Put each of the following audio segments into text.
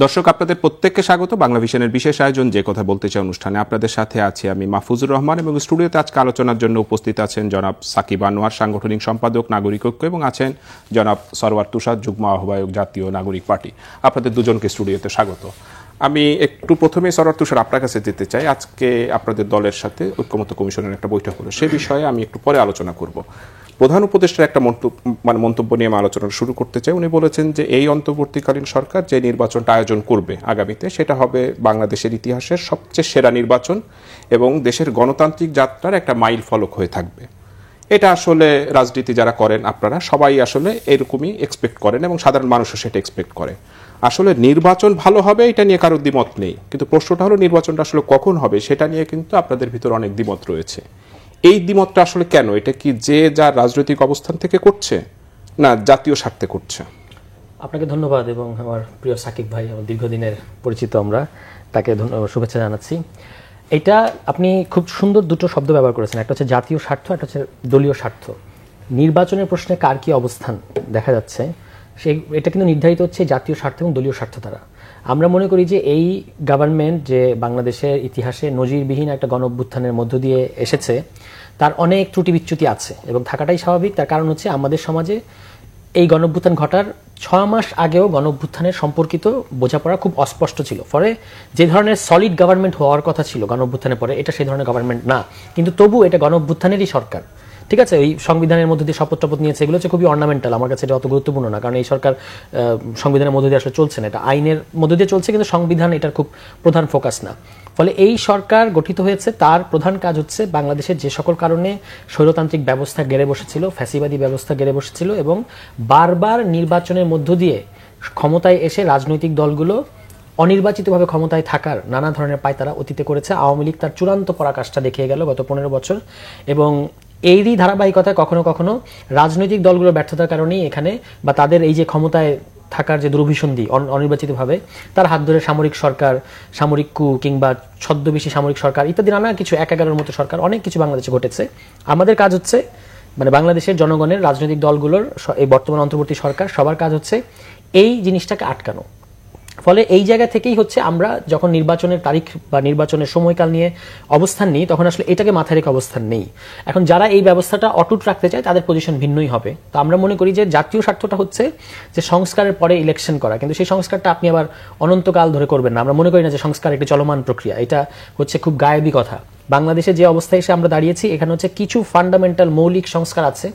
দর্শক, আপনাদের প্রত্যেককে স্বাগত বাংলা ভিশনের বিশেষ আয়োজন যে কথা বলতে চাই অনুষ্ঠানে। আপনাদের সাথে আছি আমি মাহফুজুর রহমান এবং স্টুডিওতে আজকে আলোচনার জন্য উপস্থিত আছেন জনাব সাকিব আনোয়ার, সাংগঠনিক সম্পাদক নাগরিক ঐক্য, এবং আছেন জনাব সরওয়ার তুষার, যুগ্ম আহ্বায়ক জাতীয় নাগরিক পার্টি। আপনাদের দুজনকে স্টুডিওতে স্বাগত। আমি একটু প্রথমে সরওয়ার তুষার আপনার কাছে যেতে চাই। আজকে আপনাদের দলের সাথে ঐক্যমত্য কমিশনের একটা বৈঠক হলো, সে বিষয়ে আমি একটু পরে আলোচনা করব। প্রধান উপদেষ্টার একটা মন্তব্য নিয়ে আমি আলোচনা শুরু করতে চাই। উনি বলেছেন যে এই অন্তর্বর্তীকালীন সরকার যে নির্বাচনটা আয়োজন করবে আগামীতে, সেটা হবে বাংলাদেশের ইতিহাসের সবচেয়ে সেরা নির্বাচন এবং দেশের গণতান্ত্রিক যাত্রার একটা মাইল ফলক হয়ে থাকবে। এটা আসলে রাজনীতি যারা করেন আপনারা সবাই আসলে এরকমই এক্সপেক্ট করেন এবং সাধারণ মানুষও সেটা এক্সপেক্ট করে। আসলে নির্বাচন ভালো হবে এটা নিয়ে কারোর দ্বিমত নেই, কিন্তু প্রশ্নটা হলো নির্বাচনটা আসলে কখন হবে সেটা নিয়ে কিন্তু আপনাদের ভিতর অনেক দ্বিমত রয়েছে। এই দ্বিমতটা আসলে কেন? এটা কি যে যার রাজনৈতিক অবস্থান থেকে করছে, না জাতীয় স্বার্থে করছে? আপনাকে ধন্যবাদ এবং আমার প্রিয় সাকিব ভাই, আমার দীর্ঘদিনের পরিচিত, আমরা তাকে শুভেচ্ছা জানাচ্ছি। এটা আপনি খুব সুন্দর দুটো শব্দ ব্যবহার করেছেন, একটা হচ্ছে জাতীয় স্বার্থ, একটা হচ্ছে দলীয় স্বার্থ। নির্বাচনের প্রশ্নে কার কি অবস্থান দেখা যাচ্ছে এটা কিন্তু নির্ধারিত হচ্ছে জাতীয় স্বার্থ এবং দলীয় স্বার্থ দ্বারা। আমরা মনে করি যে এই গভর্নমেন্ট যে বাংলাদেশের ইতিহাসে নজিরবিহীন একটা গণঅভ্যুত্থানের মধ্য দিয়ে এসেছে, তার অনেক ত্রুটি বিচ্যুতি আছে এবং থাকাটাই স্বাভাবিক। তার কারণ হচ্ছে আমাদের সমাজে এই গণঅভ্যুত্থান ঘটার 6 মাস আগেও গণঅভ্যুত্থানের সম্পর্কিত বোঝাপড়া খুব অস্পষ্ট ছিল। ফলে যে ধরনের সলিড গভর্নমেন্ট হওয়ার কথা ছিল গণঅভ্যুত্থানের পরে, এটা সেই ধরনের গভর্নমেন্ট না, কিন্তু তবু এটা গণঅভ্যুত্থানেরই সরকার। ঠিক আছে, এই সংবিধানের মধ্যে দিয়ে শপথ টপথ নিয়েছে, এগুলো হচ্ছে খুবই অর্নামেন্টাল। আমার কাছে এটা অত গুরুত্বপূর্ণ না, কারণ এই সরকার সংবিধানের মধ্যে দিয়ে আসলে চলছে না, এটা আইনের মধ্যে দিয়ে চলছে, কিন্তু সংবিধান এটার খুব প্রধান ফোকাস না। ফলে এই সরকার গঠিত হয়েছে, তার প্রধান কাজ হচ্ছে বাংলাদেশের যে সকল কারণে স্বৈরতান্ত্রিক ব্যবস্থা গেড়ে বসেছিল, ফ্যাসিবাদী ব্যবস্থা গেড়ে বসেছিল এবং বারবার নির্বাচনের মধ্য দিয়ে ক্ষমতায় এসে রাজনৈতিক দলগুলো অনির্বাচিতভাবে ক্ষমতায় থাকার নানা ধরনের পায়তারা অতীতে করেছে। আওয়ামী লীগ তার চূড়ান্ত পরাকাষ্ঠা দেখিয়ে গেল গত 15 বছর, এবং এরই ধারাবাহিকতায় কখনো কখনো রাজনৈতিক দলগুলোর ব্যর্থতার কারণেই এখানে বা তাদের এই যে ক্ষমতায় থাকার যে দুর্বিসন্ধি অনির্বাচিতভাবে, তার হাত ধরে সামরিক সরকার, সামরিক কু কিংবা ছদ্মবেশী সামরিক সরকার ইত্যাদি নানা কিছু 11-11 মতো সরকার, অনেক কিছু বাংলাদেশে ঘটেছে। আমাদের কাজ হচ্ছে মানে বাংলাদেশের জনগণের, রাজনৈতিক দলগুলোর, এই বর্তমান অন্তর্বর্তী সরকার সবার কাজ হচ্ছে এই জিনিসটাকে আটকানো। ফলে এই জায়গা থেকেই হচ্ছে আমরা যখন নির্বাচনের তারিখ বা নির্বাচনের সময়কাল নিয়ে অবস্থান নিই, তখন আসলে এটাকে মাথায় রেখে অবস্থান নেই। এখন যারা এই ব্যবস্থাটা অটুট রাখতে চায় তাদের পজিশন ভিন্নই হবে। তো আমরা মনে করি যে জাতীয় স্বার্থটা হচ্ছে যে সংস্কারের পরে ইলেকশন করা, কিন্তু সেই সংস্কারটা আপনি আবার অনন্তকাল ধরে করবেন না। আমরা মনে করি না যে সংস্কার একটি চলমান প্রক্রিয়া, এটা হচ্ছে খুব গায়েবী কথা। বাংলাদেশে যে অবস্থায় এসে আমরা দাঁড়িয়েছি, এখানে হচ্ছে কিছু ফান্ডামেন্টাল মৌলিক সংস্কার আছে,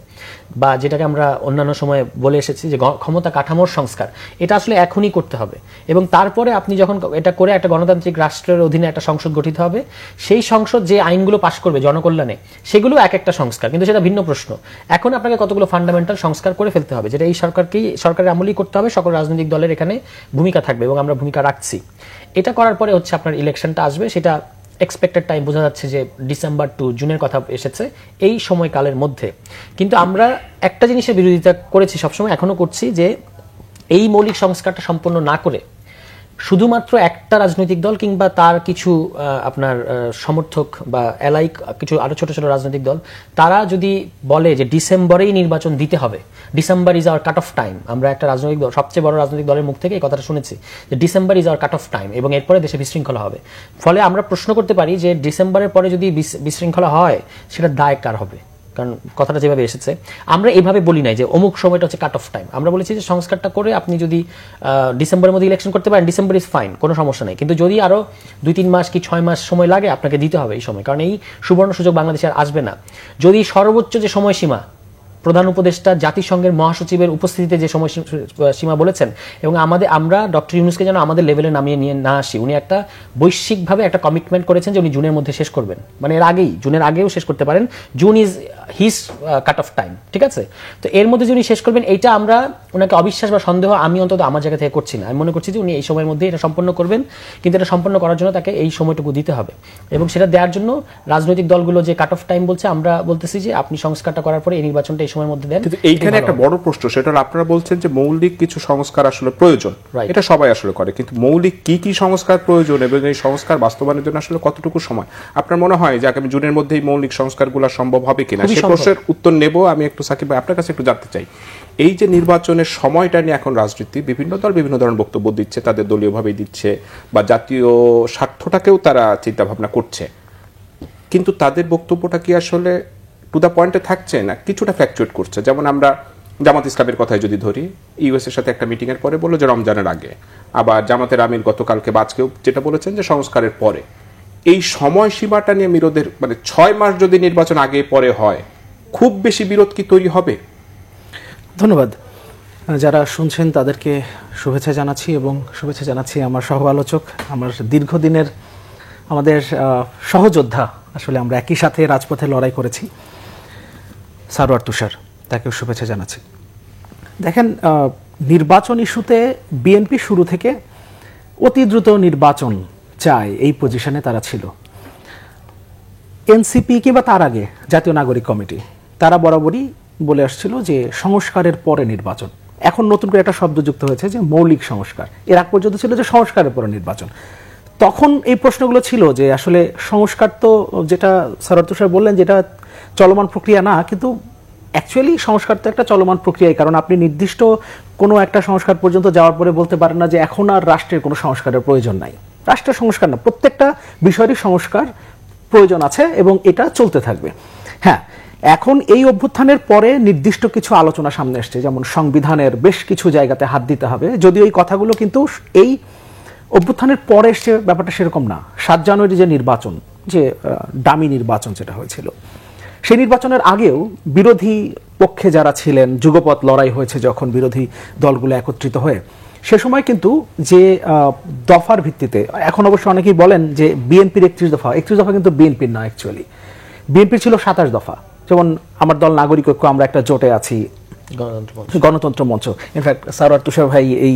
বা যেটাকে আমরা অন্যান্য সময় বলে এসেছি যে ক্ষমতা কাঠামোর সংস্কার, এটা আসলে এখনই করতে হবে। এবং তারপরে আপনি যখন এটা করে একটা গণতান্ত্রিক রাষ্ট্রের অধীনে একটা সংসদ গঠিত হবে, সেই সংসদ যে আইনগুলো পাশ করবে জনকল্যাণে, সেগুলো এক একটা সংস্কার, কিন্তু সেটা ভিন্ন প্রশ্ন। এখন আপনাকে কতগুলো ফান্ডামেন্টাল সংস্কার করে ফেলতে হবে, যেটা এই সরকারের আমলই করতে হবে। সকল রাজনৈতিক দলের এখানে ভূমিকা থাকবে এবং আমরা ভূমিকা রাখছি। এটা করার পরে হচ্ছে আপনার ইলেকশনটা আসবে, সেটা এক্সপেক্টেড টাইম বোঝা যাচ্ছে যে ডিসেম্বর টু জুনের কথা এসেছে, এই সময়কালের মধ্যে। কিন্তু আমরা একটা জিনিসের বিরোধিতা করেছি সবসময়, এখনো করছি, যে এই মৌলিক সংস্কারটা সম্পন্ন না করে শুধুমাত্র একটা রাজনৈতিক দল কিংবা তার কিছু আপনার সমর্থক বা এলাইক কিছু আরো ছোট ছোট রাজনৈতিক দল, তারা যদি বলে যে ডিসেম্বরেই নির্বাচন দিতে হবে, December is our cut off time. আমরা একটা রাজনৈতিক দল, সবচেয়ে বড় রাজনৈতিক দলের মুখ থেকে এই কথাটা শুনেছি যে December is our cut off time, এবং এরপরে দেশে বিশৃঙ্খলা হবে। ফলে আমরা প্রশ্ন করতে পারি যে ডিসেম্বরের পরে যদি বিশৃঙ্খলা হয়, সেটা দায় কার হবে? কারণ কথাটা যেভাবে এসেছে, আমরা এইভাবে বলি নাই যে অমুক সময়টা হচ্ছে কাট অফ টাইম। আমরা বলেছি যে সংস্কারটা করে আপনি যদি ডিসেম্বরের মধ্যে ইলেকশন করতে পারেন, ডিসেম্বর ইজ ফাইন, কোনো সমস্যা নেই। কিন্তু যদি আরো 2-3 মাস কি 6 মাস সময় লাগে, আপনাকে দিতে হবে এই সময়, কারণ এই সুবর্ণ সুযোগ বাংলাদেশে আর আসবে না। যদি সর্বোচ্চ যে সময়সীমা প্রধান উপদেষ্টা জাতিসংঘের মহাসচিবের উপস্থিতিতে যে সময়সীমা বলেছেন, এবং আমরা ডক্টর ইউনূসকে যেন আমাদের লেভেলে নামিয়ে নিয়ে না আসি, উনি একটা বৈশ্বিকভাবে একটা কমিটমেন্ট করেছেন যে উনি জুনের মধ্যে শেষ করবেন, মানে এর আগেই, জুনের আগেও শেষ করতে পারেন। June is his cut off time, ঠিক আছে? তো এর মধ্যে যে উনি শেষ করবেন, এইটা আমরা ওনাকে অবিশ্বাস বা সন্দেহ আমি অন্তত আমার জায়গা থেকে করছি না। আমি মনে করছি যে উনি এই সময়ের মধ্যে এটা সম্পন্ন করবেন, কিন্তু এটা সম্পন্ন করার জন্য তাকে এই সময়টুকু দিতে হবে। এবং সেটা দেওয়ার জন্য রাজনৈতিক দলগুলো যে কাট অফ টাইম বলছে, আমরা বলতেছি যে আপনি সংস্কারটা করার পরে এই নির্বাচনটা এই সময়ের মধ্যে দেন। কিন্তু এইখানে একটা বড় প্রশ্ন, সেটা হলো আপনারা বলছেন যে মৌলিক কিছু সংস্কার আসলে প্রয়োজন, Right. এটা সবাই আসলে করে, কিন্তু মৌলিক কি কি সংস্কার প্রয়োজন এবং এই সংস্কার বাস্তবায়নের জন্য আসলে কতটুকু সময় আপনার মনে হয় যে আগামী জুনের মধ্যেই মৌলিক সংস্কারগুলো সম্ভব হবে কিনা? খুবই সেই সম্ভব। প্রশ্নের উত্তর নেব আমি একটু। সাকিব ভাই, আপনার কাছে একটু জানতে চাই, এই যে নির্বাচনের সময়টা নিয়ে এখন রাজনীতি, বিভিন্ন দল বিভিন্ন ধরনের বক্তব্য দিচ্ছে, তাদের দলীয়ভাবেই দিচ্ছে বা জাতীয় স্বার্থটাকেও তারা চিন্তা ভাবনা করছে, কিন্তু তাদের বক্তব্যটা কি আসলে টু দ্য পয়েন্টে থাকছে না কিছুটা ফ্ল্যাকচুয়েট করছে? যেমন আমরা জামাত ইসলামের কথাই যদি ধরি, ইউএস এর সাথে একটা মিটিং এর পরে বললো যে রমজানের আগে, আবার জামাতের আমির গতকালকে বাজকেও যেটা বলেছেন যে সংস্কারের পরে। এই সময়সীমাটা নিয়ে বিরোধের, মানে 6 মাস যদি নির্বাচন আগে পরে হয়, খুব বেশি বিরোধ কি তৈরি হবে? ধন্যবাদ। যারা শুনছেন তাদেরকে শুভেচ্ছা জানাচ্ছি এবং শুভেচ্ছা জানাচ্ছি আমার সহ আলোচক, আমার দীর্ঘদিনের আমাদের সহযোদ্ধা, আসলে আমরা একই সাথে রাজপথে লড়াই করেছি, সারোয়ার তুষার, তাকেও শুভেচ্ছা জানাচ্ছি। দেখেন, নির্বাচন ইস্যুতে বিএনপি শুরু থেকে অতি দ্রুত নির্বাচন চায়, এই পজিশনে তারা ছিল। এনসিপি কিংবা তার আগে জাতীয় নাগরিক কমিটি, তারা বরাবরই বলে আসছিল যে সংস্কারের পরে নির্বাচন। এখন নতুন করে একটা শব্দ যুক্ত হয়েছে যে মৌলিক সংস্কার। এর আগ পর্যন্ত ছিল যে সংস্কারের পরে নির্বাচন। তখন এই প্রশ্নগুলো ছিল যে আসলে সংস্কার তো, যেটা সারোয়ার তুষার বললেন, যেটা চলমান প্রক্রিয়া না, কিন্তু অ্যাকচুয়ালি সংস্কার তো একটা চলমান প্রক্রিয়াই। কারণ আপনি নির্দিষ্ট কোনো একটা সংস্কার পর্যন্ত যাওয়ার পরে বলতে পারেন না যে এখন আর রাষ্ট্রের কোনো সংস্কারের প্রয়োজন নাই। রাষ্ট্রের সংস্কার না, প্রত্যেকটা বিষয়েরই সংস্কার প্রয়োজন আছে এবং এটা চলতে থাকবে। হ্যাঁ, এখন এই অভ্যুত্থানের পরে নির্দিষ্ট কিছু আলোচনা সামনে আসছে, যেমন সংবিধানের বেশ কিছু জায়গাতে হাত দিতে হবে, যদিও এই কথাগুলো কিন্তু এই অভ্যুত্থানের পরে এসছে, ব্যাপারটা সেরকম না। 7 জানুয়ারি যে নির্বাচন, যে ডামি নির্বাচন যেটা হয়েছিল, সেই নির্বাচনের আগেও বিরোধী পক্ষে যারা ছিলেন, যুগপৎ লড়াই হয়েছে যখন বিরোধী দলগুলো একত্রিত হয়ে, সে সময় কিন্তু যে দফার ভিত্তিতে, এখন অবশ্য অনেকেই বলেন যে বিএনপির 31 দফা, 31 দফা কিন্তু বিএনপির না, অ্যাকচুয়ালি বিএনপির ছিল 27 দফা। যেমন আমার দল নাগরিক ঐক্য, আমরা একটা জোটে আছি, গণতন্ত্র মঞ্চ। ইনফ্যাক্ট সারোয়ার তুষার ভাই এই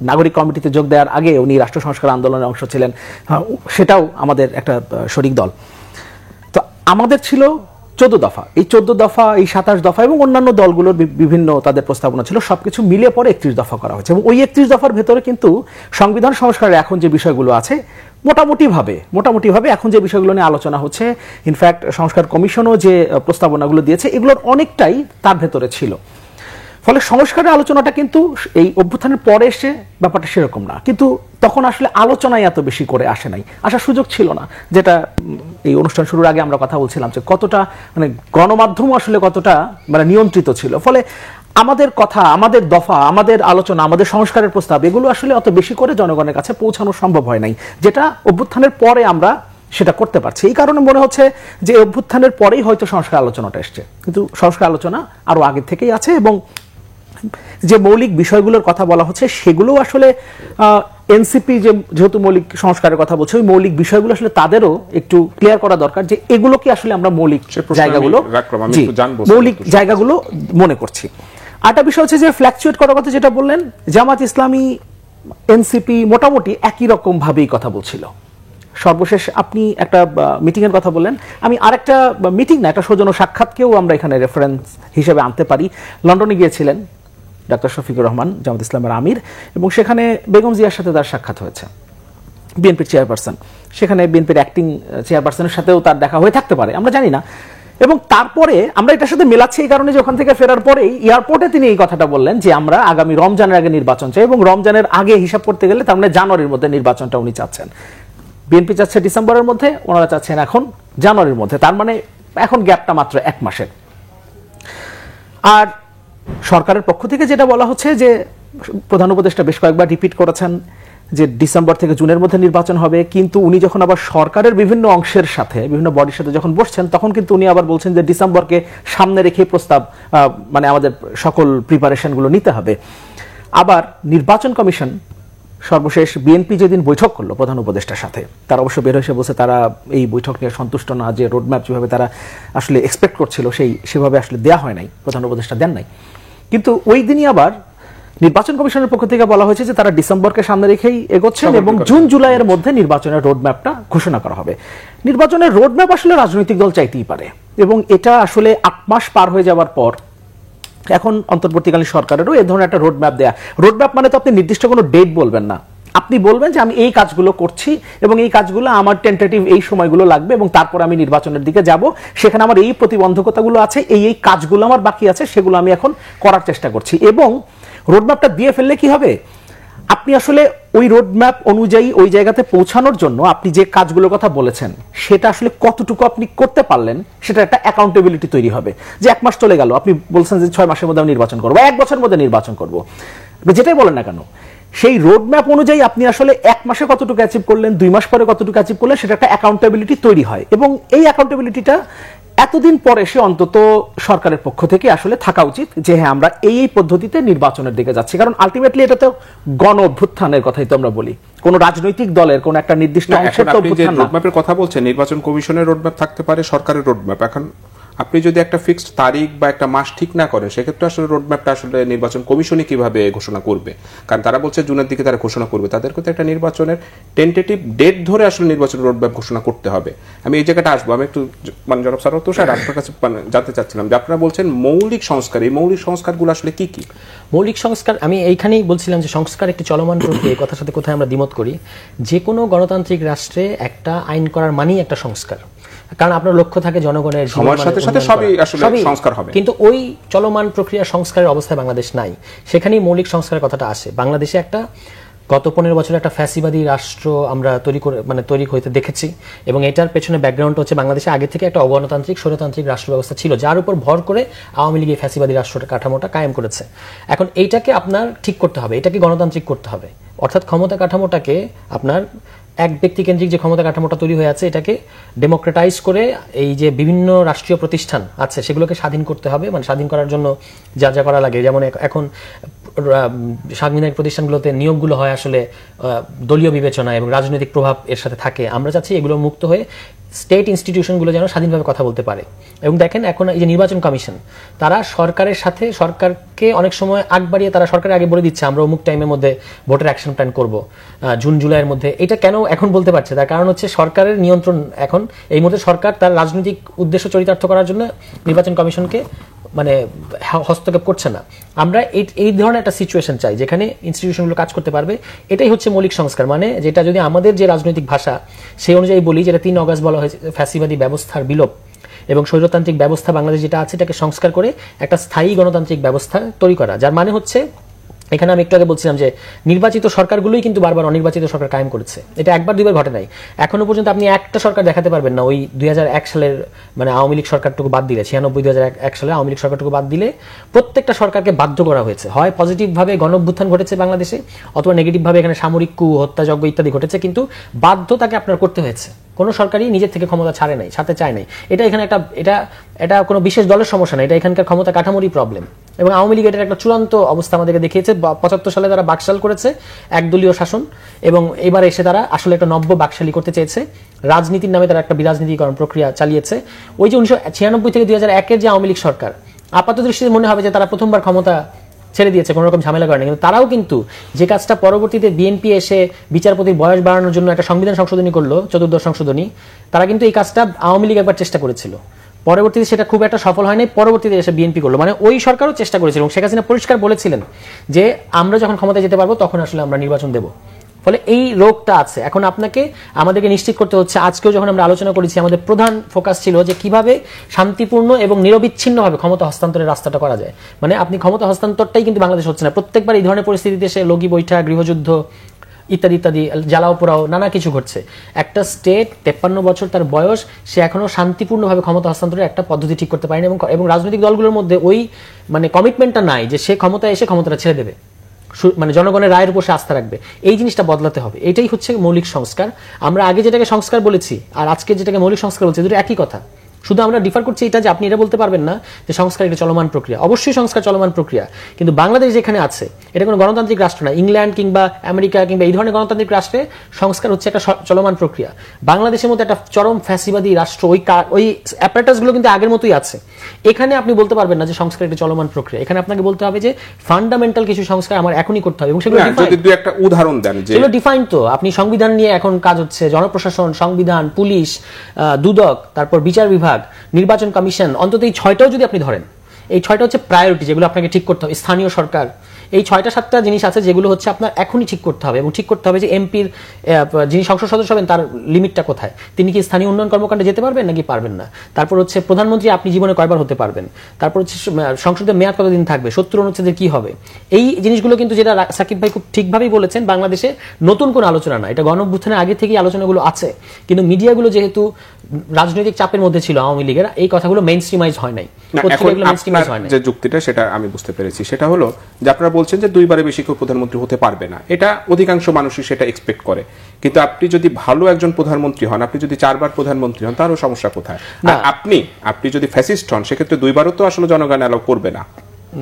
নাগরিক কমিটিতে যোগ দেওয়ার আগে উনি রাষ্ট্র সংস্কার আন্দোলনের অংশ ছিলেন, সেটাও আমাদের একটা শরিক দল। তো আমাদের ছিল 14 দফা। এই 14 দফা, এই 27 দফা এবং অন্যান্য দলগুলোর বিভিন্ন তাদের প্রস্তাবনা ছিল, সবকিছু মিলিয়ে পরে 31 দফা করা হয়েছে। এবং ওই 31 দফার ভেতরে কিন্তু সংবিধান সংস্কারের এখন যে বিষয়গুলো আছে, মোটামুটিভাবে এখন যে বিষয়গুলো নিয়ে আলোচনা হচ্ছে, ইনফ্যাক্ট সংস্কার কমিশনও যে প্রস্তাবনাগুলো দিয়েছে, এগুলোর অনেকটাই তার ভেতরে ছিল। ফলে সংস্কারের আলোচনাটা কিন্তু এই অভ্যুত্থানের পরে এসে ব্যাপারটা সেরকম না, কিন্তু তখন আসলে আলোচনায় এত বেশি করে আসে নাই, আসার সুযোগ ছিল না। যেটা এই অনুষ্ঠান শুরুর আগে আমরা কথা বলছিলাম যে কতটা মানে গণমাধ্যম আসলে কতটা মানে নিয়ন্ত্রিত ছিল। ফলে আমাদের কথা, আমাদের দফা, আমাদের আলোচনা, আমাদের সংস্কারের প্রস্তাব, এগুলো আসলে অত বেশি করে জনগণের কাছে পৌঁছানো সম্ভব হয় নাই, যেটা অভ্যুত্থানের পরে আমরা সেটা করতে পারছি। এই কারণে মনে হচ্ছে যে অভ্যুত্থানের পরেই হয়তো সংস্কার আলোচনাটা এসছে, কিন্তু সংস্কার আলোচনা আরো আগে থেকেই আছে। এবং যে মৌলিক বিষয়গুলোর কথা বলা হচ্ছে, সেগুলো আসলে এনসিপি যেহেতু মৌলিক সংস্কারের কথা বলছে, ওই মৌলিক বিষয়গুলো আসলে তাদেরও একটু ক্লিয়ার করা দরকার যে এগুলো কি আসলে আমরা মৌলিক জায়গাগুলো মনে করছি। আরেকটা বিষয় হচ্ছে যে ফ্ল্যাকচুয়েট করার কথা যেটা বললেন, জামাত ইসলামী, এনসিপি মোটামুটি একই রকম ভাবেই কথা বলছিল। সর্বশেষ আপনি একটা মিটিং এর কথা বললেন, আমি আরেকটা মিটিং না, একটা সৌজন্য সাক্ষাৎকেও আমরা এখানে রেফারেন্স হিসেবে আনতে পারি। লন্ডনে গিয়েছিলেন ডাক্তার শফিকুর রহমান, জামাত ইসলামের আমির, এবং সেখানে বেগম জিয়ার সাথে তার সাক্ষাৎ হয়েছে, বিএনপির চেয়ারপারসন। সেখানে বিএনপির অ্যাক্টিং চেয়ারপারসনের সাথেও তার দেখা হয়ে থাকতে পারে, আমরা জানি না। এবং তারপরে আমরা এটার সাথে মেলাচ্ছি এই কারণে যে ওখান থেকে ফেরার পরেই এয়ারপোর্টে তিনি এই কথাটা বললেন যে আমরা আগামী রমজানের আগে নির্বাচন চাই, এবং রমজানের আগে হিসাব করতে গেলে তার মানে জানুয়ারির মধ্যে নির্বাচনটা উনি চাচ্ছেন। বিএনপি চাচ্ছে ডিসেম্বরের মধ্যে, ওনারা চাচ্ছেন এখন জানুয়ারির মধ্যে। তার মানে এখন গ্যাপটা মাত্র 1 মাসের। আর সরকারের পক্ষ থেকে যেটা বলা হচ্ছে যে প্রধান উপদেষ্টা বেশ কয়েকবার রিপিট করেছেন যে ডিসেম্বর থেকে জুনের মধ্যে নির্বাচন হবে, কিন্তু উনি যখন আবার সরকারের বিভিন্ন অংশের সাথে, বিভিন্ন বডির সাথে যখন বসছেন, তখন কিন্তু উনি আবার বলছেন যে ডিসেম্বরকে সামনে রেখে প্রস্তাব, মানে আমাদের সকল প্রিপারেশনগুলো নিতে হবে। আবার নির্বাচন কমিশন সর্বশেষ বিএনপি যেদিন বৈঠক করলো প্রধান উপদেষ্টার সাথে, তারা অবশ্য বের হয়েছে বলছে তারা এই বৈঠক নিয়ে সন্তুষ্ট না, যে রোডম্যাপ যেভাবে তারা আসলে এক্সপেক্ট করছিল সেভাবে আসলে দেয়া হয় নাই, প্রধান উপদেষ্টা দেন নাই। কিন্তু ওই দিনই আবার নির্বাচন কমিশনের পক্ষ থেকে বলা হয়েছে যে তারা ডিসেম্বরকে সামনে রেখেই এগোচ্ছেন এবং জুন জুলাইয়ের মধ্যে নির্বাচনের রোডম্যাপটা ঘোষণা করা হবে। নির্বাচনের রোডম্যাপ আসলে রাজনৈতিক দল চাইতেই পারে, এবং এটা আসলে মাস পার হয়ে যাওয়ার পর এখন অন্তর্বর্তীকালীন সরকারেরও এই ধরনের একটা রোড ম্যাপ দেয়া। রোড ম্যাপ মানে তো আপনি নির্দিষ্ট কোনো ডেট বলবেন না, আপনি বলবেন যে আমি এই কাজগুলো করছি এবং এই কাজগুলো আমার টেন্টেটিভ এই সময়গুলো লাগবে এবং তারপর আমি নির্বাচনের দিকে যাব, সেখানে আমার এই প্রতিবন্ধকতাগুলো আছে, এই কাজগুলো আমার বাকি আছে, সেগুলো আমি এখন করার চেষ্টা করছি। এবং রোডম্যাপটা দিয়ে ফেললে কি হবে, আপনি আসলে ওই রোডম্যাপ অনুযায়ী ওই জায়গাতে পৌঁছানোর জন্য আপনি যে কাজগুলোর কথা বলেছেন সেটা আসলে কতটুকু আপনি করতে পারলেন সেটা একটা অ্যাকাউন্টেবিলিটি তৈরি হবে। যে 1 মাস চলে গেল, আপনি বলছেন যে 6 মাসের মধ্যে আমি নির্বাচন করবো, 1 বছরের মধ্যে নির্বাচন করবো, যেটাই বলেন না কেন, সেই রোডম্যাপ অনুযায়ী আপনি আসলে 1 মাসে কতটুকু অ্যাচিভ করলেন, 2 মাস পরে কতটুকু অ্যাচিভ করলেন, সেটা একটা অ্যাকাউন্টেবিলিটি তৈরি হয়। এবং এই অ্যাকাউন্টেবিলিটিটা এতদিন পরে সে অন্তত সরকারের পক্ষ থেকে আসলে থাকা উচিত যে হ্যাঁ আমরা এই পদ্ধতিতে নির্বাচনের দিকে যাচ্ছি। কারণ আলটিমেটলি এটা তো গণ অভ্যুত্থানের কথাই তো আমরা বলি, কোন রাজনৈতিক দলের কোন একটা নির্দিষ্ট অংশের তো অভ্যুত্থান না। রোডম্যাপের কথা বলছেন, নির্বাচন কমিশনের রোডম্যাপ থাকতে পারে, সরকারের রোডম্যাপ। এখন আপনি যদি একটা ফিক্সড তারিখ বা একটা মাস ঠিক না করেন, সেক্ষেত্রে আসলে রোডম্যাপটা আসলে নির্বাচন কমিশনই কিভাবে ঘোষণা করবে? কারণ তারা বলছে জুনের দিকে তারা ঘোষণা করবে, তাদেরকে তো একটা নির্বাচনের টেন্টেটিভ ডেট ধরে আসলে নির্বাচন রোডম্যাপ ঘোষণা করতে হবে। আমি এই জায়গাটা আসবো, আমি একটু মানে জনাব সারওয়ার তুষার আপনার কাছে জানতে চাচ্ছিলাম যে আপনারা বলছেন মৌলিক সংস্কার, এই মৌলিক সংস্কারগুলো আসলে কি কি? মৌলিক সংস্কার আমি এইখানেই বলছিলাম যে সংস্কার একটি চলমান প্রক্রিয়া, এই কথার সাথে কোথায় আমরা দ্বিমত করি। যে কোনো গণতান্ত্রিক রাষ্ট্রে একটা আইন করার মানেই একটা সংস্কার, কারণ আপনার লক্ষ্য থাকে জনগণের সময়ের সাথে সাথে সবই আসলে সংস্কার হবে, কিন্তু ওই চলমান প্রক্রিয়া সংস্কারের অবস্থায় বাংলাদেশ নাই। সেখানেই মৌলিক সংস্কারের কথাটা আসে। বাংলাদেশে একটা গত 15 বছরে একটা ফ্যাসিবাদী রাষ্ট্র আমরা তৈরি হইতে দেখেছি, এবং এটার পেছনে ব্যাকগ্রাউন্ড হচ্ছে বাংলাদেশে আগে থেকে একটা অগণতান্ত্রিক স্বৈরতান্ত্রিক রাষ্ট্র ব্যবস্থা ছিল, যার উপর ভর করে আওয়ামী লীগ ফ্যাসিবাদী রাষ্ট্রটা কাঠামোটা কায়েম করেছে। এখন এইটাকে আপনার ঠিক করতে হবে, এটাকে গণতান্ত্রিক করতে হবে, অর্থাৎ ক্ষমতা কাঠামোটাকে আপনার এক ব্যক্তি কেন্দ্রিক যে ক্ষমতা কাঠামোটা তৈরি হয়ে আছে এটাকে ডেমোক্রেটাইজ করে এই যে বিভিন্ন রাষ্ট্রীয় প্রতিষ্ঠান আছে সেগুলোকে স্বাধীন করতে হবে। মানে স্বাধীন করার জন্য যা যা করা লাগে, যেমন এখন সাংবিধানিক প্রতিষ্ঠানগুলোতে নিয়োগগুলো হয় আসলে দলীয় বিবেচনা এবং রাজনৈতিক প্রভাব এর সাথে থাকে। আমরা চাচ্ছি এগুলো মুক্ত হয়ে স্টেট ইনস্টিটিউশনগুলো যেন স্বাধীনভাবে কথা বলতে পারে। এবং দেখেন এখন এই যে নির্বাচন কমিশন, তারা সরকারের সাথে সরকারকে অনেক সময় আগ বাড়িয়ে তারা সরকারের আগে বলে দিচ্ছে আমরা অমুক টাইমের মধ্যে ভোটার অ্যাকশন প্ল্যান করব, জুন জুলাইয়ের মধ্যে। এটা কেন এখন বলতে পারছে? তার কারণ হচ্ছে সরকারের নিয়ন্ত্রণ এখন এই মুহূর্তে সরকার তার রাজনৈতিক উদ্দেশ্য চরিতার্থ করার জন্য নির্বাচন কমিশনকে মানে হস্তক্ষেপ করছে না। আমরা এই ধরনের একটা সিচুয়েশন চাই যেখানে ইনস্টিটিউশনগুলো কাজ করতে পারবে। এটাই হচ্ছে মৌলিক সংস্কার। মানে যেটা যদি আমাদের যে রাজনৈতিক ভাষা সেই অনুযায়ী বলি, যেটা 3 অগাস্ট বলা হয়েছে ফ্যাসিবাদী ব্যবস্থার বিলোপ এবং স্বৈরতান্ত্রিক ব্যবস্থা বাংলাদেশ যেটা আছে এটাকে সংস্কার করে একটা স্থায়ী গণতান্ত্রিক ব্যবস্থা তৈরি করা, যার মানে হচ্ছে এখানে আমি একটু আগে বলছিলাম যে নির্বাচিত সরকারগুলোই কিন্তু বারবার অনির্বাচিত সরকার কায়েম করেছে। এটা একবার দুইবার ঘটে নাই। এখনো পর্যন্ত আপনি একটা সরকার দেখাতে পারবেন না ওই 2001 সালের মানে আওয়ামী লীগ সরকারটুকু বাদ দিলে, 96-2001 সালে আওয়ামী লীগ সরকারটুকু বাদ দিলে প্রত্যেকটা সরকারকে বাধ্য করা হয়েছে। হয় পজিটিভভাবে গণঅভ্যুত্থান ঘটেছে বাংলাদেশে, অথবা নেগেটিভভাবে এখানে সামরিক কু, হত্যাযজ্ঞ ইত্যাদি ঘটেছে, কিন্তু বাধ্য তাকে আপনার করতে হয়েছে। কোনো সরকারই নিজের থেকে ক্ষমতা ছাড়তে চায় নাই। এটা এখানে এটা কোনো বিশেষ দলের সমস্যা না, এটা এখানকার ক্ষমতা কাঠামোরই প্রবলেম। এবং আওয়ামী লীগ এটার একটা চূড়ান্ত অবস্থা আমাদেরকে দেখিয়েছে। 75 সালে তারা বাকশাল করেছে একদলীয় শাসন, এবং এবার এসে তারা আসলে একটা নব্য বাকশালী করতে চেয়েছে। রাজনীতির নামে তারা একটা বিরাজনীতিকরণ প্রক্রিয়া চালিয়েছে। ওই যে 1996 থেকে 2001-এর যে আওয়ামী লীগ সরকার, আপাত দৃষ্টিতে মনে হবে যে তারা প্রথমবার ক্ষমতা ছেড়ে দিয়েছে, কোনো রকম ঝামেলা করে না, কিন্তু তারাও কিন্তু যে কাজটা পরবর্তীতে বিএনপি এসে বিচারপতির বয়স বাড়ানোর জন্য একটা সংবিধান সংশোধনী করলো, 14দশ সংশোধনী, তারা কিন্তু এই কাজটা আওয়ামী লীগ একবার চেষ্টা করেছিল, পরবর্তীতে সেটা খুব একটা সফল হয়নি, পরবর্তীতে এসে বিএনপি করলো। মানে ওই সরকারও চেষ্টা করেছিল এবং শেখ হাসিনা পরিষ্কার বলেছিলেন যে আমরা যখন ক্ষমতায় যেতে পারবো তখন আসলে আমরা নির্বাচন দেব। ফলে এই রোগটা আছে। এখন আমাদেরকে নিশ্চিত করতে হচ্ছে, আজকেও যখন আমরা আলোচনা করেছি আমাদের প্রধান ফোকাস ছিল যে কিভাবে শান্তিপূর্ণ এবং নিরবিচ্ছিন্নভাবে ক্ষমতা হস্তান্তরের রাস্তাটা করা যায়। মানে আপনি ক্ষমতা হস্তান্তরটাই কিন্তু বাংলাদেশ হচ্ছে না। প্রত্যেকবার এই ধরনের পরিস্থিতিতে এসে লগি বৈঠা, গৃহযুদ্ধ ইত্যাদি ইত্যাদি, জ্বালাও পোড়াও, নানা কিছু ঘটছে। একটা স্টেট 53 বছর তার বয়স, সে এখনো শান্তিপূর্ণভাবে ক্ষমতা হস্তান্তরের একটা পদ্ধতি ঠিক করতে পারেনি, এবং রাজনৈতিক দলগুলোর মধ্যে ওই মানে কমিটমেন্টটা নাই যে সে ক্ষমতায় এসে ক্ষমতাটা ছেড়ে দেবে, মানে জনগণের রায়ের উপর সে আস্থা রাখবে। এই জিনিসটা বদলাতে হবে। এটাই হচ্ছে মৌলিক সংস্কার। আমরা আগে যেটাকে সংস্কার বলেছি আর আজকে যেটাকে মৌলিক সংস্কার বলছি, দুটো একই কথা। শুধু আমরা ডিফার করছি এটা যে আপনি এটা বলতে পারবেন না যে সংস্কার একটা চলমান প্রক্রিয়া। অবশ্যই সংস্কার চলমান প্রক্রিয়া, কিন্তু বাংলাদেশ যেখানে আছে এটা কোনো গণতান্ত্রিক রাষ্ট্র না। ইংল্যান্ড কিংবা আমেরিকা কিংবা এই ধরনের গণতান্ত্রিক রাষ্ট্রে সংস্কার হচ্ছে একটা চলমান প্রক্রিয়া। বাংলাদেশের মধ্যে একটা চরম ফ্যাসিবাদী রাষ্ট্র, ওই অ্যাপারেটাসগুলো কিন্তু আগের মতোই আছে। এখানে আপনি বলতে পারবেন না যে সংস্কার একটা চলমান প্রক্রিয়া, এখানে আপনাকে বলতে হবে যে ফান্ডামেন্টাল কিছু সংস্কার আমার এখনই করতে হবে এবং সেগুলো যদি দুই একটা উদাহরণ দেন যে সেগুলো ডিফাইন। তো আপনি সংবিধান নিয়ে এখন কাজ হচ্ছে, জনপ্রশাসন, সংবিধান, পুলিশ, দুদক, তারপর বিচার বিভাগ, নির্বাচন কমিশন, অন্তত এই 6টাও যদি আপনি ধরেন, এই 6টা হচ্ছে প্রায়োরিটি যেগুলো আপনাকে ঠিক করতে হবে। স্থানীয় সরকার, এই 6টা-7টা জিনিস আছে যেগুলো হচ্ছে আপনার এখনই ঠিক করতে হবে এবং ঠিক করতে হবে যে এমপির যিনি সংসদ সদস্য হবেন তার লিমিটটা কোথায়, তিনি কি স্থানীয় উন্নয়ন কর্মকাণ্ডে যেতে পারবেন নাকি পারবেন না। তারপর হচ্ছে প্রধানমন্ত্রী আপনি জীবনে কয়বার হতে পারবেন, তারপর হচ্ছে সংসদের মেয়াদ কতদিন থাকবে, 70 অনুচ্ছেদের কি হবে। এই জিনিসগুলো কিন্তু যেটা সাকিব ভাই খুব ঠিকভাবেই বলেছেন, বাংলাদেশে নতুন কোনো আলোচনা না, এটা গণঅভ্যুত্থানের আগে থেকেই আলোচনাগুলো আছে, কিন্তু মিডিয়াগুলো যেহেতু রাজনৈতিক চাপের মধ্যে ছিল আওয়ামী লীগের, এই কথাগুলো মেইনস্ট্রিমাইজ হয় নাই। যে যুক্তিটা সেটা আমি বুঝতে পেরেছি, সেটা হলো যে আপনারা বলছেন যে 2বারের বেশি কেউ প্রধানমন্ত্রী হতে পারবে না, এটা অধিকাংশ মানুষই সেটা এক্সপেক্ট করে, কিন্তু আপনি যদি ভালো একজন প্রধানমন্ত্রী হন, আপনি যদি 4বার প্রধানমন্ত্রী হন, তারও সমস্যা কোথায়? আপনি যদি ফ্যাসিস্ট হন, সেক্ষেত্রে 2বারও তো আসলে জনগণ অ্যালাউ করবে না।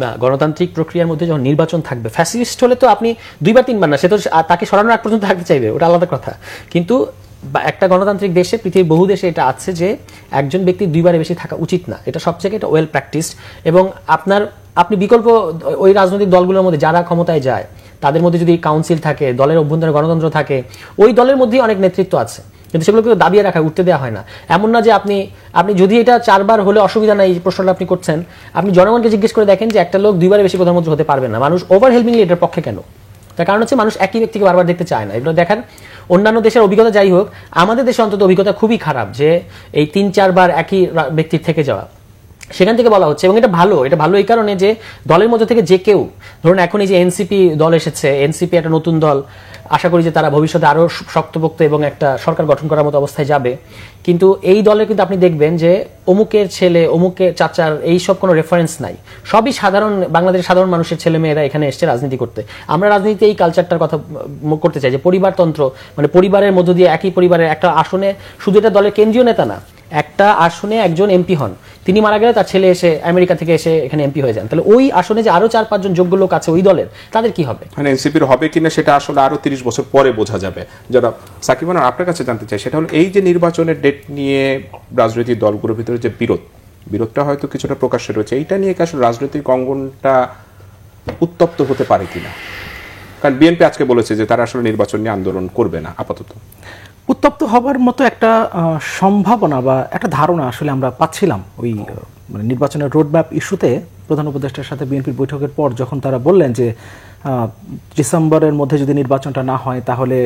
না, গণতান্ত্রিক প্রক্রিয়ার মধ্যে যখন নির্বাচন থাকবে, ফ্যাসিস্ট হলে তো আপনি 2বার 3বার না, সে তো তাকে সরানোর আগ পর্যন্ত থাকতে চাইবে, ওটা আলাদা কথা। কিন্তু একটা গণতান্ত্রিক দেশে, পৃথিবীর বহু দেশে এটা আছে যে একজন ব্যক্তি 2বারের বেশি থাকা উচিত না, এটা সব জায়গায় এটা ওয়েল প্র্যাকটিসড। এবং আপনি বিকল্প ওই রাজনৈতিক দলগুলোর মধ্যে যারা ক্ষমতায় যায় তাদের মধ্যে যদি কাউন্সিল থাকে, দলের অভ্যন্তরে গণতন্ত্র থাকে, ওই দলের মধ্যেই অনেক নেতৃত্ব আছে, কিন্তু সেগুলোকে দাবিয়ে রাখা, উঠতে দেওয়া হয় না। এমন না যে আপনি যদি এটা 4বার হলে অসুবিধা নাই, এই প্রশ্নটা আপনি করছেন, আপনি জনগণকে জিজ্ঞেস করে দেখেন যে একটা লোক 2বারের বেশি প্রধানমন্ত্রী হতে পারবে না, মানুষ ওভারহেলমিংলি এটার পক্ষে কেন? তার কারণ হচ্ছে মানুষ একই ব্যক্তিকে বারবার দেখতে চায় না। এগুলো দেখার অন্যান্য দেশের অভিজ্ঞতা যাই হোক, আমাদের দেশে অন্তত অভিজ্ঞতা খুবই খারাপ যে এই 3-4বার একই ব্যক্তির থেকে যাওয়া। সেখান থেকে বলা হচ্ছে, এবং এটা ভালো এই কারণে যে দলের মধ্যে থেকে যে কেউ, ধরুন এখন এই যে এনসিপি দল এসেছে, এনসিপি একটা নতুন দল, আশা করি যে তারা ভবিষ্যতে আরো শক্তপোক্ত এবং একটা সরকার গঠন করার মতো অবস্থায় যাবে, কিন্তু এই দলে কিন্তু আপনি দেখবেন যে অমুকের ছেলে, অমুকের চাচার এইসব কোনো রেফারেন্স নাই, সবই সাধারণ বাংলাদেশের সাধারণ মানুষের ছেলে মেয়েরা এখানে এসছে রাজনীতি করতে। আমরা রাজনীতিতে এই কালচারটার কথা করতে চাই যে পরিবারতন্ত্র, মানে পরিবারের মধ্য দিয়ে একই পরিবারের একটা আসনে, শুধু এটা দলের কেন্দ্রীয় নেতা না, একটা আসনে একজন এমপি হন, তিনি মারা গেলে তার ছেলে এসে আমেরিকা থেকে এসে এখানে এমপি হয়ে যান, তাহলে ওই আসনে যে আরো 4-5 জন যোগ্য লোক আছে ওই দলের, তাদের কি হবে? মানে এনসিপির হবে কিনা সেটা আসলে আরো 30 বছর পরে বোঝা যাবে। যারা সাকিব আনোয়ার, আপনার কাছে জানতে চাই, সেটা হলো এই যে নির্বাচনের ডেট নিয়ে রাজনৈতিক দলগুলোর ভিতরে যে বিরোধটা হয়তো কিছুটা প্রকাশ্যে রয়েছে, এইটা নিয়ে কি আসলে রাজনৈতিক অঙ্গনটা উত্তপ্ত হতে পারে কিনা? কারণ বিএনপি আজকে বলেছে যে তারা আসলে নির্বাচন নিয়ে আন্দোলন করবে না আপাতত। উত্তপ্ত হবার মতো একটা সম্ভাবনা বা একটা ধারণা আসলে আমরা পাচ্ছিলাম ওই মানে নির্বাচনের রোডম্যাপ ইস্যুতে প্রধান উপদেষ্টার সাথে বিএনপির বৈঠকের পর, যখন তারা বললেন যে ডিসেম্বরের মধ্যে যদি নির্বাচনটা না হয় তাহলে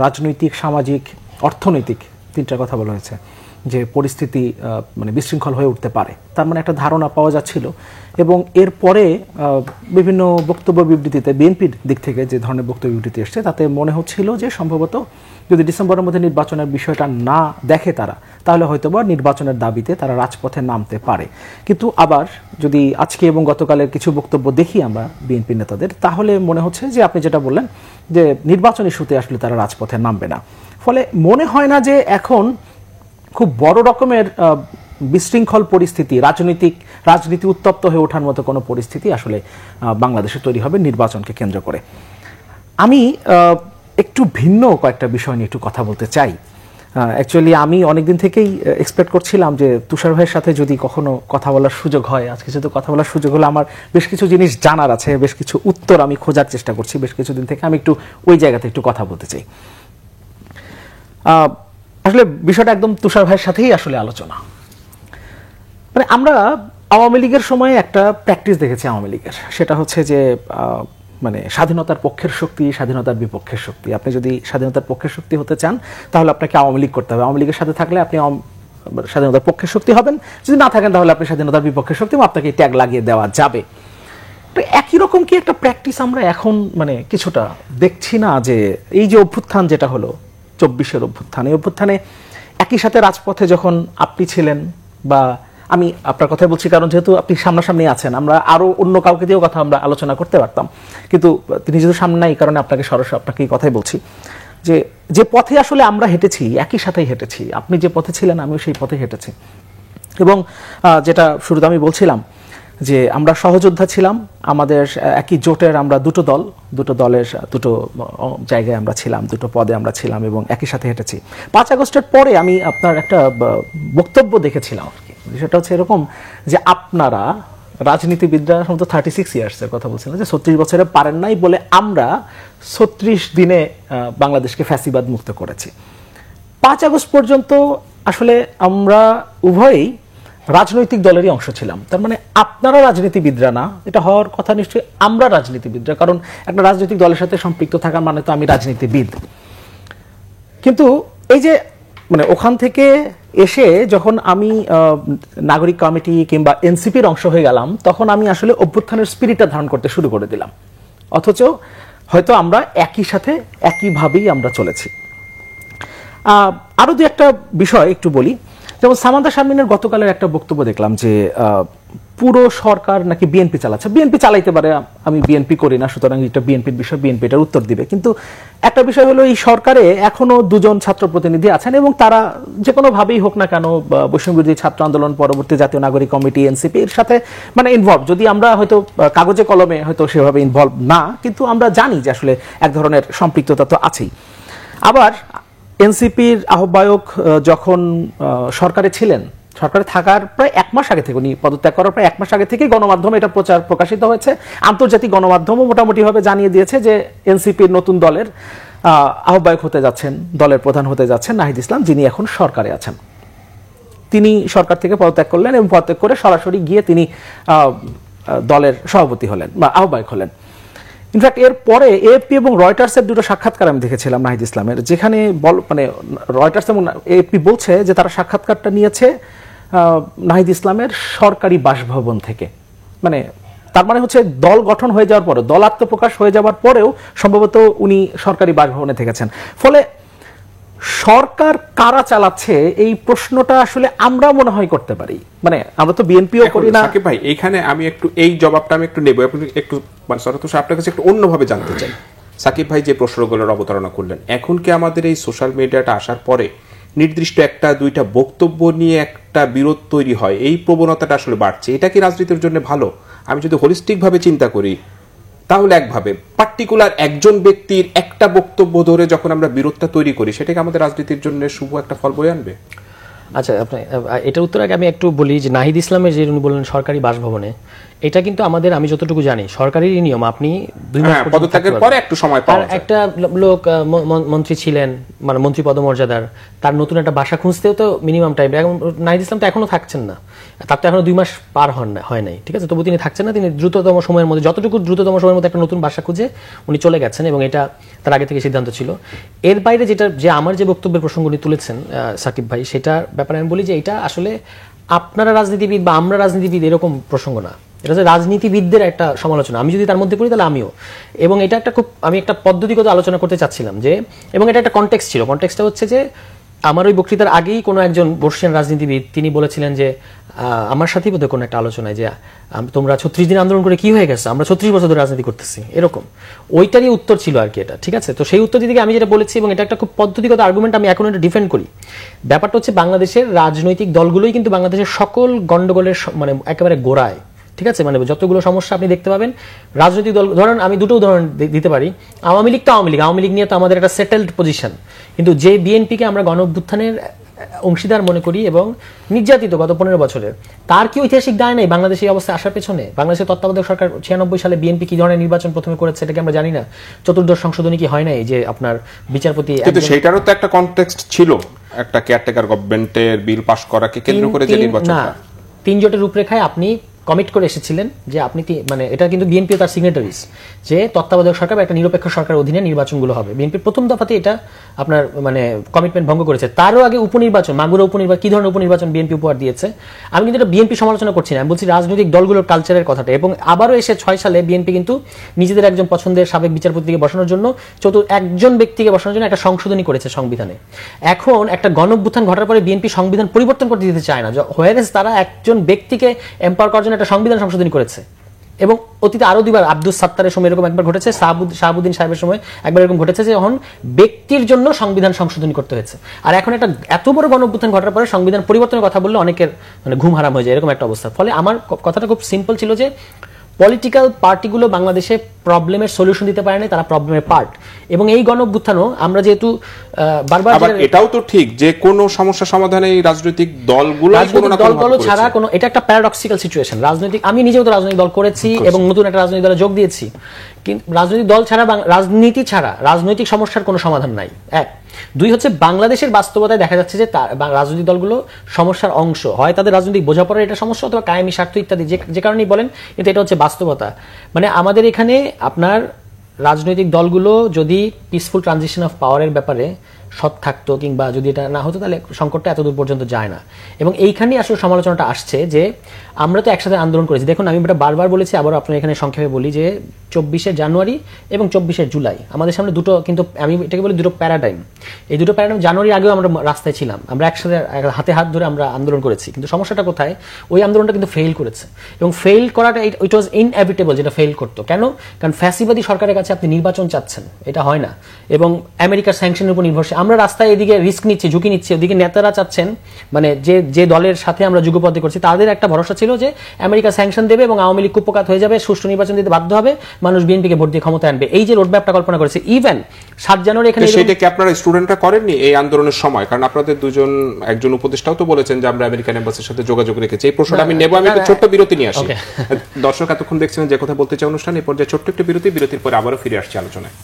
রাজনৈতিক, সামাজিক, অর্থনৈতিক 3টা কথা বলা হয়েছে, যে পরিস্থিতি মানে বিশৃঙ্খল হয়ে উঠতে পারে, তার মানে একটা ধারণা পাওয়া যাচ্ছিল। এবং এরপরে বিভিন্ন বক্তব্য বিবৃতিতে বিএনপির দিক থেকে যে ধরনের বক্তব্য বিবৃতি এসছে, তাতে মনে হচ্ছিল যে সম্ভবত যদি ডিসেম্বরের মধ্যে নির্বাচনের বিষয়টা না দেখে তারা, তাহলে হয়তোবা নির্বাচনের দাবিতে তারা রাজপথে নামতে পারে। কিন্তু আবার যদি আজকে এবং গতকালের কিছু বক্তব্য দেখি আমরা বিএনপি নেতাদের, তাহলে মনে হচ্ছে যে আপনি যেটা বললেন যে নির্বাচন ইস্যুতে আসলে তারা রাজপথে নামবে না। ফলে মনে হয় না যে এখন খুব বড় রকমের বিশৃঙ্খল পরিস্থিতি, রাজনীতি উত্তপ্ত হয়ে ওঠার মতো কোনো পরিস্থিতি আসলে বাংলাদেশে তৈরি হবে নির্বাচনকে কেন্দ্র করে। আমি একটু ভিন্ন কয়েকটা বিষয় নিয়ে একটু কথা বলতে চাই। অ্যাকচুয়ালি আমি অনেকদিন থেকেই এক্সপেক্ট করছিলাম যে তুষার ভাইয়ের সাথে যদি কখনো কথা বলার সুযোগ হয়, আজকে যেহেতু কথা বলার সুযোগ হলো, আমার বেশ কিছু জিনিস জানার আছে, বেশ কিছু উত্তর আমি খোঁজার চেষ্টা করছি বেশ কিছুদিন থেকে, আমি একটু ওই জায়গাতে একটু কথা বলতে চাই। আসলে বিষয়টা একদম তুষার ভাইয়ের সাথেই আসলে আলোচনা। মানে আমরা আওয়ামী লীগের সময় একটা প্র্যাকটিস দেখেছি আওয়ামী লীগের, সেটা হচ্ছে যে মানে স্বাধীনতার পক্ষের শক্তি, স্বাধীনতার বিপক্ষের শক্তি। আপনি যদি স্বাধীনতার পক্ষের শক্তি হতে চান তাহলে আপনাকে আওয়ামী লীগ করতে হবে, আওয়ামী লীগের সাথে থাকলে আপনি স্বাধীনতার পক্ষের শক্তি হবেন, যদি না থাকেন তাহলে আপনি স্বাধীনতার বিপক্ষের শক্তি, আপনাকে ট্যাগ লাগিয়ে দেওয়া যাবে। তো একই রকম কি একটা প্র্যাকটিস আমরা এখন মানে কিছুটা দেখছি না, যে এই যে অভ্যুত্থান যেটা হলো 24-এর অভ্যুত্থান, এই অভ্যুত্থানে একই সাথে রাজপথে যখন আপনি ছিলেন, বা আমি আপনার কথাই বলছি কারণ যেহেতু আপনি সামনাসামনি আছেন, আমরা আরো অন্য কাউকে দিয়েও কথা আমরা আলোচনা করতে পারতাম, কিন্তু তিনি যেহেতু সামনে নাই, এই কারণে আপনাকে সরাসরি আপনাকে এই কথাই বলছি যে যে পথে আসলে আমরা হেঁটেছি, একই সাথেই হেঁটেছি, আপনি যে পথে ছিলেন আমিও সেই পথে হেঁটেছি। এবং যেটা শুরুতে আমি বলছিলাম যে আমরা সহযোদ্ধা ছিলাম, আমাদের একই জোটের আমরা দুটো দলের দুটো জায়গায় আমরা ছিলাম, দুটো পদে আমরা ছিলাম এবং একই সাথে হেঁটেছি। 5 আগস্টের পরে আমি আপনার একটা বক্তব্য দেখেছিলাম আর কি, সেটা হচ্ছে এরকম যে আপনারা রাজনীতিবিদরা সম্ভবত 36 ইয়ার্সের কথা বলছিলেন, যে 36 বছরে পারেন নাই বলে আমরা 36 দিনে বাংলাদেশকে ফ্যাসিবাদ মুক্ত করেছি। 5 আগস্ট পর্যন্ত আসলে আমরা উভয়ই রাজনৈতিক দলেরই অংশ ছিলাম। তার মানে আপনারা রাজনীতিবিদরা না, এটা হওয়ার কথা নিশ্চয়ই আমরা রাজনীতিবিদরা, কারণ একটা রাজনৈতিক দলের সাথে সম্পৃক্ত থাকার মানে তো আমি রাজনীতিবিদ। কিন্তু এই যে মানে ওখান থেকে এসে যখন আমি নাগরিক কমিটি কিংবা এনসিপির অংশ হয়ে গেলাম, তখন আমি আসলে অভ্যুত্থানের স্পিরিটটা ধারণ করতে শুরু করে দিলাম, অথচ হয়তো আমরা একই সাথে একইভাবেই আমরা চলেছি। আরো দু একটা বিষয় একটু বলি, যেমন সামান্তা শারমিনের গতকালের একটা বক্তব্য দেখলাম যে পুরো সরকার নাকি বিএনপি চালাচ্ছে। বিএনপি চালাইতে পারে, আমি বিএনপি করি না, সুতরাং এটা বিএনপির বিষয়, বিএনপি এটার উত্তর দিবে। কিন্তু একটা বিষয় হলো এই সরকারে এখনো 2 জন ছাত্র প্রতিনিধি আছেন এবং তারা যে কোনো ভাবেই হোক না কেন বৈষম্যবিরোধী ছাত্র আন্দোলন, পরবর্তী জাতীয় নাগরিক কমিটি, এনসিপি এর সাথে মানে ইনভলভ। যদি আমরা হয়তো কাগজে কলমে হয়তো সেভাবে ইনভলভ না, কিন্তু আমরা জানি যে আসলে এক ধরনের সম্পৃক্ততা তো আছেই। আবার এনসিপির আহ্বায়ক যখন সরকারে ছিলেন, সরকারে থাকার প্রায় 1 মাস আগে থেকে, উনি পদত্যাগ করার প্রায় 1 মাস আগে থেকে গণমাধ্যমে এটা প্রকাশিত হয়েছে। আন্তর্জাতিক গণমাধ্যমও মোটামুটিভাবে জানিয়ে দিয়েছে যে এনসিপির নতুন দলের আহ্বায়ক হতে যাচ্ছেন, দলের প্রধান হতে যাচ্ছেন নাহিদ ইসলাম, যিনি এখন সরকারে আছেন। তিনি সরকার থেকে পদত্যাগ করলেন এবং পদত্যাগ করে সরাসরি গিয়ে তিনি দলের সভাপতি হলেন বা আহ্বায়ক হলেন। ইনফ্যাক্ট এর পরে এএফপি এবং রয়টার্সের 2টো সাক্ষাৎকার আমি দেখেছিলাম নাহিদ ইসলামের, যেখানে মানে রয়টার্স এবং এএফপি বলছে যে তারা সাক্ষাৎকারটা নিয়েছে নাহিদ ইসলামের সরকারি বাসভবন থেকে। মানে তার মানে হচ্ছে দল গঠন হয়ে যাওয়ার পরে, দল আত্মপ্রকাশ হয়ে যাওয়ার পরেও সম্ভবত উনি সরকারি বাসভবনে থেকেছেন। ফলে সরকার কারা চালাচ্ছে এই প্রশ্নটা আসলে আমরা মনে হয় করতে পারি, মানে আমরা তো বিএনপিও করি না। সাকিব ভাই, এইখানে আমি একটু এই জবাবটা আমি একটু নেব, একটু মানে সরতোষ আপনার কাছে একটু অন্যভাবে জানতে চাই। সাকিব ভাই যে প্রশ্নগুলোর অবতারণা করলেন, এখন কি আমাদের এই সোশ্যাল মিডিয়াটা আসার পরে নির্দিষ্ট 1-2টা বক্তব্য নিয়ে একটা বিরোধ তৈরি হয়, এই প্রবণতাটা আসলে বাড়ছে? এটা কি রাজনীতির জন্য ভালো? আমি যদি হোলিস্টিক ভাবে চিন্তা করি তাহলে একভাবে, পার্টিকুলার একজন ব্যক্তির একটা বক্তব্য ধরে যখন আমরা বিরোধটা তৈরি করি, সেটাকে আমাদের রাজনীতির জন্য শুভ একটা ফল বয়ে আনবে? আচ্ছা, আপনি এটার উত্তর আগে আমি একটু বলি যে নাহিদ ইসলামের যে উনি বললেন সরকারি বাসভবনে, এটা কিন্তু আমাদের, আমি যতটুকু জানি সরকারি নিয়ম, আপনি 2 মাস পদত্যাগের পরে একটু সময় পাওয়া যায়। একটা লোক মন্ত্রী ছিলেন, মানে মন্ত্রী পদমর্যাদার, তার নতুন একটা বাসা খুঁজতেও তো মিনিমাম টাইম। নাহিদ ইসলাম তো এখনো থাকছেন না, তার তো এখনো 2 মাস পার হয় নাই, ঠিক আছে? তবু তিনি থাকছেন না, তিনি দ্রুততম সময়ের মধ্যে, যতটুকু দ্রুততম সময়ের মধ্যে একটা নতুন বাসা খুঁজে উনি চলে গেছেন, এবং এটা তার আগে থেকে সিদ্ধান্ত ছিল। এর বাইরে যেটা আমার যে বক্তব্যের প্রসঙ্গ উনি তুলেছেন সাকিব ভাই, সেটার ব্যাপারে আমি বলি যে এটা আসলে আপনারা রাজনীতিবিদ বা আমরা রাজনীতিবিদ এরকম প্রসঙ্গ না, এটা হচ্ছে রাজনীতিবিদদের একটা সমালোচনা। আমি যদি তার মধ্যে পড়ি তাহলে আমিও, এবং এটা একটা খুব, আমি একটা পদ্ধতিগত আলোচনা করতে চাচ্ছিলাম যে, এবং এটা একটা কনটেক্সট ছিল। কনটেক্সটটা হচ্ছে যে আমার ওই বক্তৃতার আগেই কোনো একজন বর্ষিয়ান রাজনীতিবিদ তিনি বলেছিলেন যে আমার সাথেই বোধহয় কোনো একটা আলোচনায় যে তোমরা 36 দিন আন্দোলন করে কি হয়ে গেছে, আমরা 36 বছর ধরে রাজনীতি করতেছি, এরকম ওইটারই উত্তর ছিল আর কি এটা, ঠিক আছে? তো সেই উত্তর দিকে আমি যেটা বলেছি, এবং এটা একটা খুব পদ্ধতিগত আর্গুমেন্ট, আমি এখন এটা ডিফেন্ড করি। ব্যাপারটা হচ্ছে বাংলাদেশের রাজনৈতিক দলগুলোই কিন্তু বাংলাদেশের সকল গন্ডগোলের মানে একেবারে গোড়ায়, ঠিক আছে? মানে যতগুলো সমস্যা আপনি দেখতে পাবেন রাজনৈতিক দল, ধরেন আমি 2টো উদাহরণ দিতে পারি। আওয়ামী লীগ তো আওয়ামী লীগ নিয়ে তো আমাদের একটা সেটেলড পজিশন, কিন্তু যে বিএনপিকে আমরা গণ অভ্যুত্থানের অংশীদার মনে করি এবং নির্যাতিত গত 15 বছরের, তার কি ঐতিহাসিক দায় নেই বাংলাদেশ এই অবস্থায় আসার পেছনে? বাংলাদেশের তত্ত্বাবধায়ক সরকার 96 সালে বিএনপি কি ধরনের নির্বাচন প্রথমে করেছে সেটাকে আমরা জানি না। 4র্দশ সংশোধনী কি হয় নাই যে আপনার বিচারপতি, কিন্তু সেটারও তো একটা কনটেক্সট ছিল, একটা কেয়ারটেকার গভর্নমেন্টের বিল পাস করাকে কেন্দ্র করে যে নির্বাচন, না 3 জোটের রূপরেখায় আপনি কমিট করে এসেছিলেন যে আপনি মানে এটা কিন্তু বিএনপি তার সিগনেটারিজ, যে তত্ত্বাবধায়ক সরকার একটা নিরপেক্ষ সরকারের অধীনে নির্বাচনগুলো হবে। বিএনপির প্রথম দফাতে এটা আপনার মানে কমিটমেন্ট ভঙ্গ করেছে। তারও আগে উপনির্বাচন, মাগুরা উপনির্বাচন, কি ধরনের উপনির্বাচন বিএনপি উপহার দিয়েছে। আমি কিন্তু এটা বিএনপি সমালোচনা করছি না, আমি বলছি রাজনৈতিক দলগুলোর কালচারের কথাটা। এবং আবারও এসে 6 সালে বিএনপি কিন্তু নিজেদের একজন পছন্দের সাবেক বিচারপতিকে বসানোর জন্য, একজন ব্যক্তিকে বসানোর জন্য একটা সংশোধনী করেছে সংবিধানে। এখন একটা গণঅভ্যুত্থান ঘটার পরে বিএনপি সংবিধান পরিবর্তন করতে দিতে চায় না, হোয়ারেস তারা একজন ব্যক্তিকে এম্পাওয়ার করার জন্য একটা সংবিধান সংশোধনী করেছে। এবং অতীতে আরো 2বার আব্দুস সাত্তারের সময় এরকম একবার ঘটেছে, শাহাবুদ্দিন সাহেবের সময় একবার এরকম ঘটেছে, যে এখন ব্যক্তির জন্য সংবিধান সংশোধনী করতে হয়েছে। আর এখন একটা এত বড় গণঅভ্যুত্থান ঘটার পরে সংবিধান পরিবর্তনের কথা বললে অনেকের মানে ঘুম হারাম হয়ে যায়, এরকম একটা অবস্থা। ফলে আমার কথাটা খুব সিম্পল ছিল যে পলিটিক্যাল পার্টিগুলো বাংলাদেশে প্রবলেমের সলিউশন দিতে পারে না, তারা প্রবলেমের পার্ট। এবং এই গণঅভ্যুত্থানও আমরা যেহেতু বারবার আবার এটাও তো ঠিক যে কোনো সমস্যা সমাধানে এই রাজনৈতিক দলগুলো ছাড়া কোনো, এটা একটা প্যারাডক্সিক্যাল সিচুয়েশন। রাজনৈতিক, আমি নিজেও তো রাজনৈতিক দল করেছি এবং নতুন একটা রাজনৈতিক দলে যোগ দিয়েছি, কিন্তু রাজনৈতিক দল ছাড়া, রাজনীতি ছাড়া রাজনৈতিক সমস্যার কোনো সমাধান নাই। এক, দুই হচ্ছে বাংলাদেশের বাস্তবতায় দেখা যাচ্ছে যে রাজনৈতিক দলগুলো সমস্যার অংশ, হয় তাদের রাজনৈতিক বোঝাপড়ার এটা সমস্যা অথবা কায়েমি স্বার্থ ইত্যাদি, যে কারণেই বলেন, কিন্তু এটা হচ্ছে বাস্তবতা। মানে আমাদের এখানে আপনার রাজনৈতিক দলগুলো যদি পিসফুল ট্রানজিশন অফ পাওয়ারের ব্যাপারে সৎ থাকতো, কিংবা যদি এটা না হতো, তাহলে সংকটটা এত দূর পর্যন্ত যায় না। এবং এইখানেই আসলে সমালোচনাটা আসছে যে আমরা তো একসাথে আন্দোলন করেছি। দেখুন, আমি এটা বারবার বলেছি, আবারও আপনার এখানে সংক্ষেপে বলি যে 24শে জানুয়ারি এবং 24শে জুলাই আমাদের সামনে দুটো, কিন্তু আমি এটাকে বলি দুটো প্যারাডাইম। এই দুটো প্যারাডাইম, জানুয়ারি আগেও আমরা রাস্তায় ছিলাম, আমরা একসাথে হাতে হাত ধরে আমরা আন্দোলন করেছি, কিন্তু সমস্যাটা কোথায়? ওই আন্দোলনটা কিন্তু ফেল করেছে, এবং ফেল করাটা ইট ওয়াজ ইনএভিটেবল যেটা ফেল করতো। কেন? কারণ ফ্যাসিবাদী সরকারের কাছে আপনি নির্বাচন চাচ্ছেন, এটা হয় না, এবং আমেরিকার স্যাংশনের উপর নির্ভরশীল। আমরা রাস্তায় এদিকে রিস্ক নিচ্ছি, ঝুঁকি নিচ্ছি, ওদিকে নেতারা চাচ্ছেন, মানে যে দলের সাথে আমরা যুগপথে করছি তাদের একটা ভরসা ছিল যে আমেরিকা স্যাংশন দেবে এবং আওয়ামী লীগ কুপকাত হয়ে যাবে, সুষ্ঠু নির্বাচন দিতে বাধ্য হবে, মানুষ বিএনপিকে ভোট দিয়ে ক্ষমতা আনবে। এই যে রোডম্যাপটা কল্পনা করেছে, ইভেন 7 জানুয়ারি এখানে সেটা কি আপনারা স্টুডেন্টরা করেননি এই আন্দোলনের সময়? কারণ আপনাদের একজন উপদেষ্টাও তো বলেছেন যে আমরা আমেরিকান এম্বাসির সাথে যোগাযোগ রেখেছি। এই প্রশ্নটা আমি নেব, আমি একটা ছোট্ট বিরতি নিয়ে আসি। দর্শক এতক্ষণ দেখছিলেন যে কথা বলতে চাই অনুষ্ঠান, এই পর্যায়ে ছোট্ট একটি বিরতির পরে আবারও ফিরে আসছি আলোচনায়।